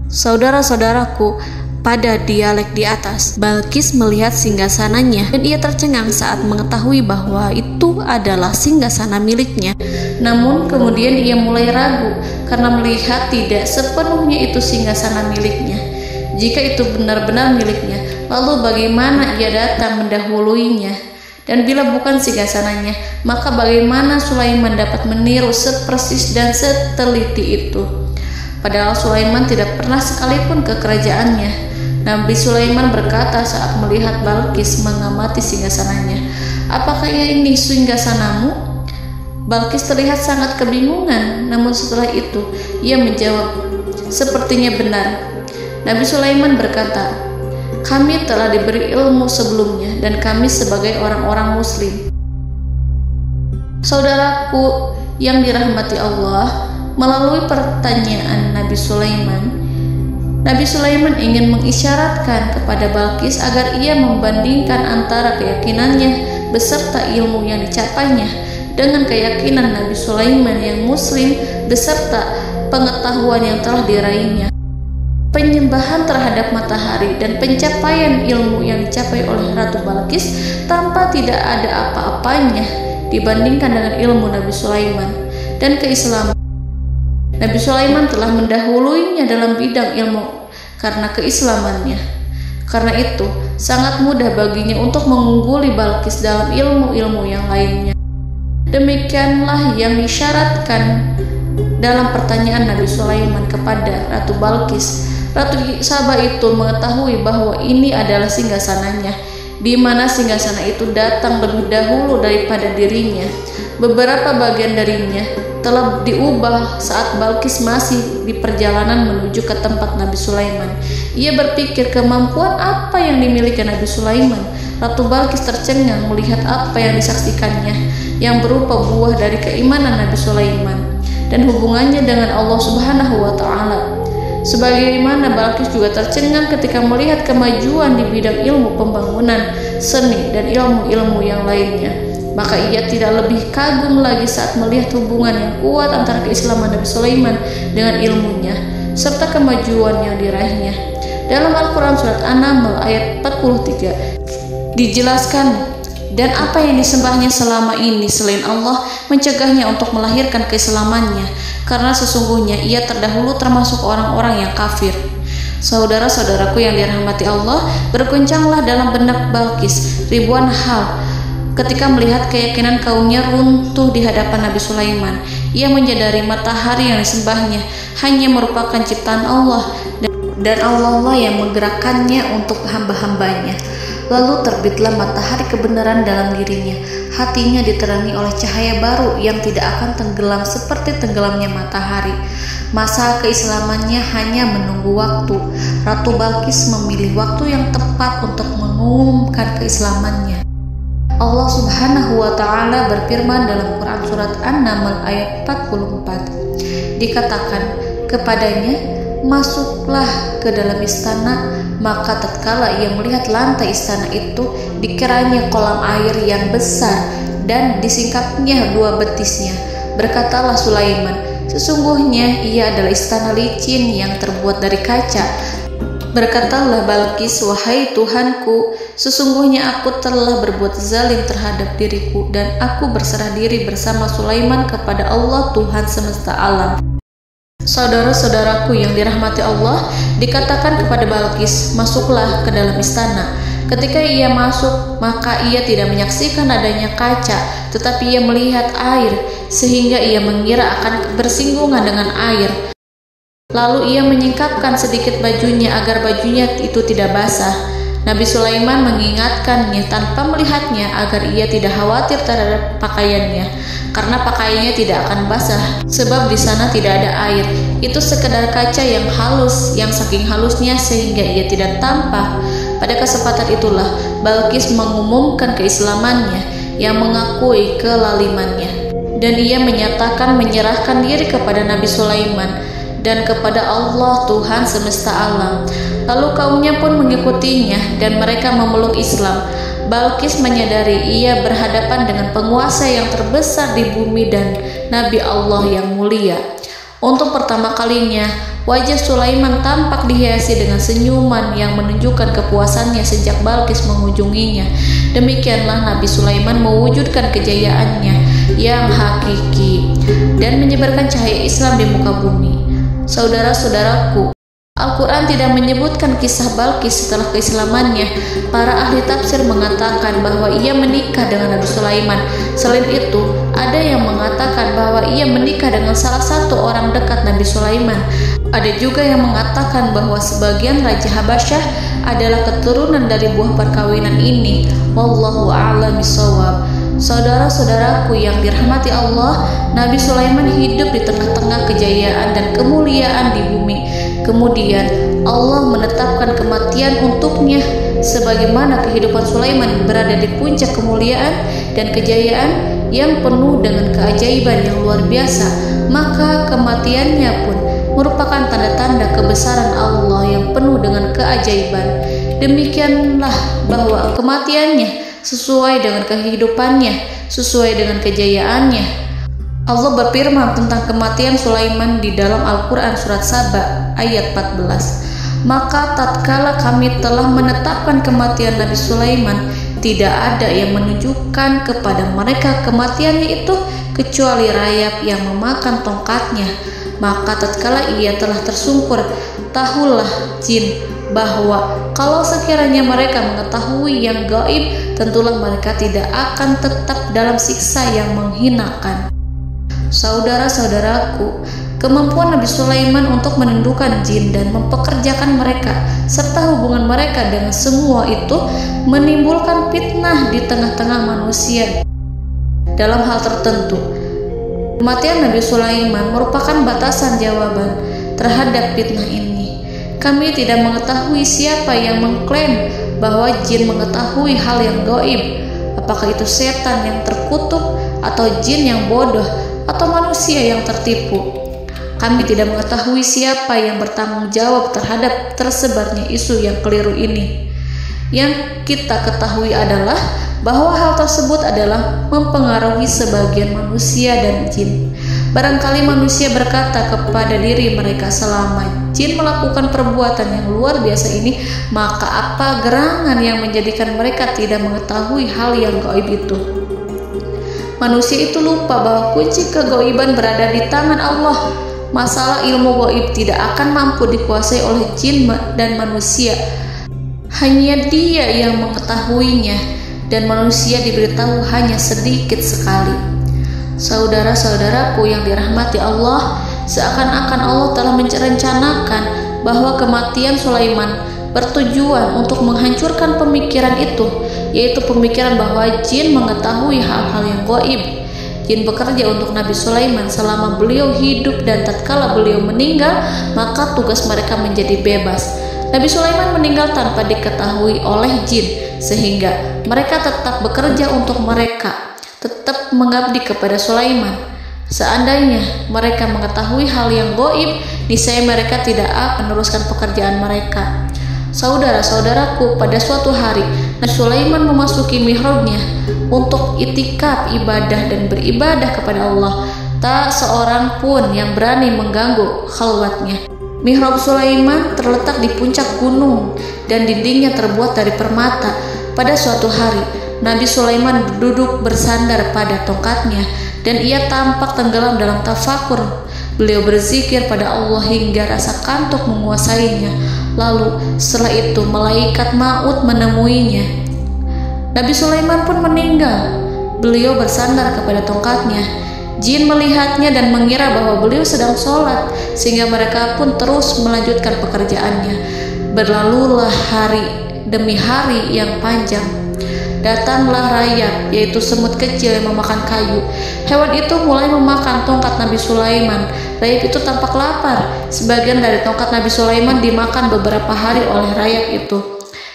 Saudara-saudaraku, pada dialek di atas, Balqis melihat singgasananya dan ia tercengang saat mengetahui bahwa itu adalah singgasana miliknya. Namun kemudian ia mulai ragu karena melihat tidak sepenuhnya itu singgasana miliknya. Jika itu benar-benar miliknya, lalu bagaimana ia datang mendahuluinya? Dan bila bukan singgasananya, maka bagaimana Sulaiman dapat meniru sepersis dan seteliti itu? Padahal Sulaiman tidak pernah sekalipun ke kerajaannya. Nabi Sulaiman berkata saat melihat Balqis mengamati singgasananya, "Apakah ini singgasanamu?" Balqis terlihat sangat kebingungan, namun setelah itu ia menjawab, "Sepertinya benar." Nabi Sulaiman berkata, "Kami telah diberi ilmu sebelumnya dan kami sebagai orang-orang muslim." Saudaraku yang dirahmati Allah, melalui pertanyaan Nabi Sulaiman ingin mengisyaratkan kepada Balqis agar ia membandingkan antara keyakinannya beserta ilmu yang dicapainya dengan keyakinan Nabi Sulaiman yang muslim beserta pengetahuan yang telah diraihnya. Penyembahan terhadap matahari dan pencapaian ilmu yang dicapai oleh Ratu Balqis tanpa tidak ada apa-apanya dibandingkan dengan ilmu Nabi Sulaiman dan keislaman. Nabi Sulaiman telah mendahuluinya dalam bidang ilmu karena keislamannya. Karena itu, sangat mudah baginya untuk mengungguli Balqis dalam ilmu-ilmu yang lainnya. Demikianlah yang disyaratkan dalam pertanyaan Nabi Sulaiman kepada Ratu Balqis. Ratu Saba itu mengetahui bahwa ini adalah singgasananya, di mana singgasana itu datang lebih dahulu daripada dirinya. Beberapa bagian darinya telah diubah saat Balqis masih di perjalanan menuju ke tempat Nabi Sulaiman. Ia berpikir kemampuan apa yang dimiliki Nabi Sulaiman. Ratu Balqis tercengang melihat apa yang disaksikannya, yang berupa buah dari keimanan Nabi Sulaiman dan hubungannya dengan Allah Subhanahu wa Ta'ala. Sebagaimana Balqis juga tercengang ketika melihat kemajuan di bidang ilmu pembangunan, seni, dan ilmu-ilmu yang lainnya. Maka ia tidak lebih kagum lagi saat melihat hubungan yang kuat antara keislaman Nabi Sulaiman dengan ilmunya serta kemajuan yang diraihnya. Dalam Al-Quran Surat An-Naml ayat 43 dijelaskan, dan apa yang disembahnya selama ini selain Allah mencegahnya untuk melahirkan keislamannya, karena sesungguhnya ia terdahulu termasuk orang-orang yang kafir. Saudara-saudaraku yang dirahmati Allah, berguncanglah dalam benak Balqis ribuan hal ketika melihat keyakinan kaumnya runtuh di hadapan Nabi Sulaiman. Ia menyadari matahari yang disembahnya hanya merupakan ciptaan Allah, dan Allah lah yang menggerakkannya untuk hamba-hambanya. Lalu terbitlah matahari kebenaran dalam dirinya. Hatinya diterangi oleh cahaya baru yang tidak akan tenggelam seperti tenggelamnya matahari. Masa keislamannya hanya menunggu waktu. Ratu Balqis memilih waktu yang tepat untuk mengumumkan keislamannya. Allah Subhanahu wa Ta'ala berfirman dalam Quran Surat An-Naml ayat 44. Dikatakan kepadanya, masuklah ke dalam istana. Maka tatkala ia melihat lantai istana itu, dikiranya kolam air yang besar dan disingkapnya 2 betisnya. Berkatalah Sulaiman, sesungguhnya ia adalah istana licin yang terbuat dari kaca. Berkatalah Balqis, wahai Tuhanku, sesungguhnya aku telah berbuat zalim terhadap diriku dan aku berserah diri bersama Sulaiman kepada Allah Tuhan semesta alam. Saudara-saudaraku yang dirahmati Allah, dikatakan kepada Balqis, masuklah ke dalam istana. Ketika ia masuk, maka ia tidak menyaksikan adanya kaca, tetapi ia melihat air, sehingga ia mengira akan bersinggungan dengan air. Lalu ia menyingkapkan sedikit bajunya agar bajunya itu tidak basah. Nabi Sulaiman mengingatkannya tanpa melihatnya agar ia tidak khawatir terhadap pakaiannya, karena pakaiannya tidak akan basah sebab di sana tidak ada air. Itu sekedar kaca yang halus, yang saking halusnya sehingga ia tidak tampak. Pada kesempatan itulah Balqis mengumumkan keislamannya yang mengakui kelalimannya, dan ia menyatakan menyerahkan diri kepada Nabi Sulaiman dan kepada Allah Tuhan semesta alam. Lalu kaumnya pun mengikutinya dan mereka memeluk Islam. Balqis menyadari ia berhadapan dengan penguasa yang terbesar di bumi dan Nabi Allah yang mulia. Untuk pertama kalinya, wajah Sulaiman tampak dihiasi dengan senyuman yang menunjukkan kepuasannya sejak Balqis mengunjunginya. Demikianlah Nabi Sulaiman mewujudkan kejayaannya yang hakiki dan menyebarkan cahaya Islam di muka bumi. Saudara-saudaraku, Al-Quran tidak menyebutkan kisah Balqis setelah keislamannya. Para ahli tafsir mengatakan bahwa ia menikah dengan Nabi Sulaiman. Selain itu, ada yang mengatakan bahwa ia menikah dengan salah satu orang dekat Nabi Sulaiman. Ada juga yang mengatakan bahwa sebagian Raja Habasyah adalah keturunan dari buah perkawinan ini. Wallahu a'lam bishawab. Saudara-saudaraku yang dirahmati Allah, Nabi Sulaiman hidup di tengah-tengah kejayaan dan kemuliaan di bumi. Kemudian Allah menetapkan kematian untuknya, sebagaimana kehidupan Sulaiman berada di puncak kemuliaan dan kejayaan yang penuh dengan keajaiban yang luar biasa, maka kematiannya pun merupakan tanda-tanda kebesaran Allah yang penuh dengan keajaiban. Demikianlah bahwa kematiannya sesuai dengan kehidupannya, sesuai dengan kejayaannya. Allah berfirman tentang kematian Sulaiman di dalam Al-Quran Surat Saba ayat 14. Maka tatkala kami telah menetapkan kematian Nabi Sulaiman, tidak ada yang menunjukkan kepada mereka kematiannya itu kecuali rayap yang memakan tongkatnya. Maka tatkala ia telah tersungkur, tahulah jin bahwa kalau sekiranya mereka mengetahui yang gaib, tentulah mereka tidak akan tetap dalam siksa yang menghinakan. Saudara-saudaraku, kemampuan Nabi Sulaiman untuk menundukkan jin dan mempekerjakan mereka serta hubungan mereka dengan semua itu menimbulkan fitnah di tengah-tengah manusia dalam hal tertentu. Kematian Nabi Sulaiman merupakan batasan jawaban terhadap fitnah ini. Kami tidak mengetahui siapa yang mengklaim bahwa jin mengetahui hal yang gaib. Apakah itu setan yang terkutuk, atau jin yang bodoh, atau manusia yang tertipu? Kami tidak mengetahui siapa yang bertanggung jawab terhadap tersebarnya isu yang keliru ini. Yang kita ketahui adalah bahwa hal tersebut adalah mempengaruhi sebagian manusia dan jin. Barangkali manusia berkata kepada diri mereka, selama jin melakukan perbuatan yang luar biasa ini, maka apa gerangan yang menjadikan mereka tidak mengetahui hal yang gaib itu? Manusia itu lupa bahwa kunci kegaiban berada di tangan Allah. Masalah ilmu gaib tidak akan mampu dikuasai oleh jin dan manusia. Hanya Dia yang mengetahuinya, dan manusia diberitahu hanya sedikit sekali. Saudara-saudaraku yang dirahmati Allah, seakan-akan Allah telah merencanakan bahwa kematian Sulaiman bertujuan untuk menghancurkan pemikiran itu, yaitu pemikiran bahwa jin mengetahui hal-hal yang gaib. Jin bekerja untuk Nabi Sulaiman selama beliau hidup, dan tatkala beliau meninggal, maka tugas mereka menjadi bebas. Nabi Sulaiman meninggal tanpa diketahui oleh jin, sehingga mereka tetap bekerja untuk mereka, tetap mengabdi kepada Sulaiman. Seandainya mereka mengetahui hal yang gaib, niscaya mereka tidak akan meneruskan pekerjaan mereka. Saudara-saudaraku, pada suatu hari Nabi Sulaiman memasuki mihrabnya untuk itikaf ibadah dan beribadah kepada Allah. Tak seorang pun yang berani mengganggu khalwatnya. Mihrab Sulaiman terletak di puncak gunung dan dindingnya terbuat dari permata. Pada suatu hari, Nabi Sulaiman duduk bersandar pada tongkatnya dan ia tampak tenggelam dalam tafakur. Beliau berzikir pada Allah hingga rasa kantuk menguasainya. Lalu setelah itu malaikat maut menemuinya. Nabi Sulaiman pun meninggal. Beliau bersandar kepada tongkatnya. Jin melihatnya dan mengira bahwa beliau sedang sholat, sehingga mereka pun terus melanjutkan pekerjaannya. Berlalulah hari demi hari yang panjang. Datanglah rayap, yaitu semut kecil yang memakan kayu. Hewan itu mulai memakan tongkat Nabi Sulaiman. Rayap itu tampak lapar. Sebagian dari tongkat Nabi Sulaiman dimakan beberapa hari oleh rayap itu.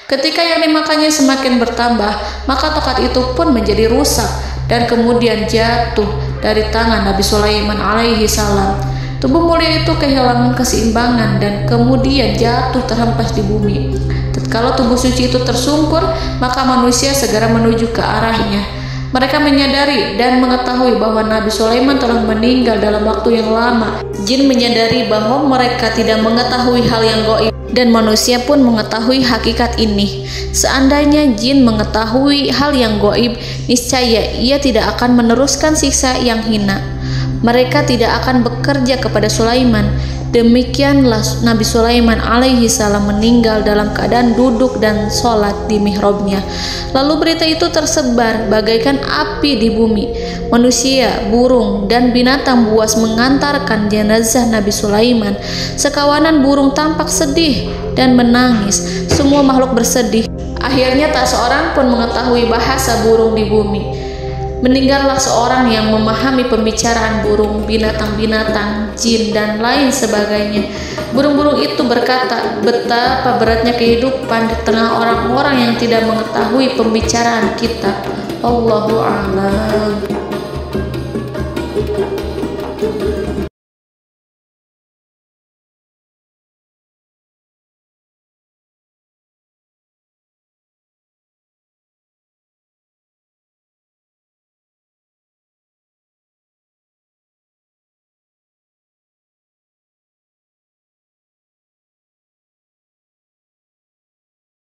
Ketika yang dimakannya semakin bertambah, maka tongkat itu pun menjadi rusak dan kemudian jatuh dari tangan Nabi Sulaiman alaihi salam. Tubuh mulia itu kehilangan keseimbangan dan kemudian jatuh terhempas di bumi. Tatkala tubuh suci itu tersungkur, maka manusia segera menuju ke arahnya. Mereka menyadari dan mengetahui bahwa Nabi Sulaiman telah meninggal dalam waktu yang lama. Jin menyadari bahwa mereka tidak mengetahui hal yang gaib, dan manusia pun mengetahui hakikat ini. Seandainya jin mengetahui hal yang gaib, niscaya ia tidak akan meneruskan siksa yang hina. Mereka tidak akan bekerja kepada Sulaiman. Demikianlah Nabi Sulaiman alaihi salam meninggal dalam keadaan duduk dan sholat di mihrabnya. Lalu berita itu tersebar bagaikan api di bumi. Manusia, burung, dan binatang buas mengantarkan jenazah Nabi Sulaiman. Sekawanan burung tampak sedih dan menangis. Semua makhluk bersedih. Akhirnya tak seorang pun mengetahui bahasa burung di bumi. Meninggallah seorang yang memahami pembicaraan burung, binatang-binatang, jin, dan lain sebagainya. Burung-burung itu berkata, betapa beratnya kehidupan di tengah orang-orang yang tidak mengetahui pembicaraan kita. Allahu a'lam.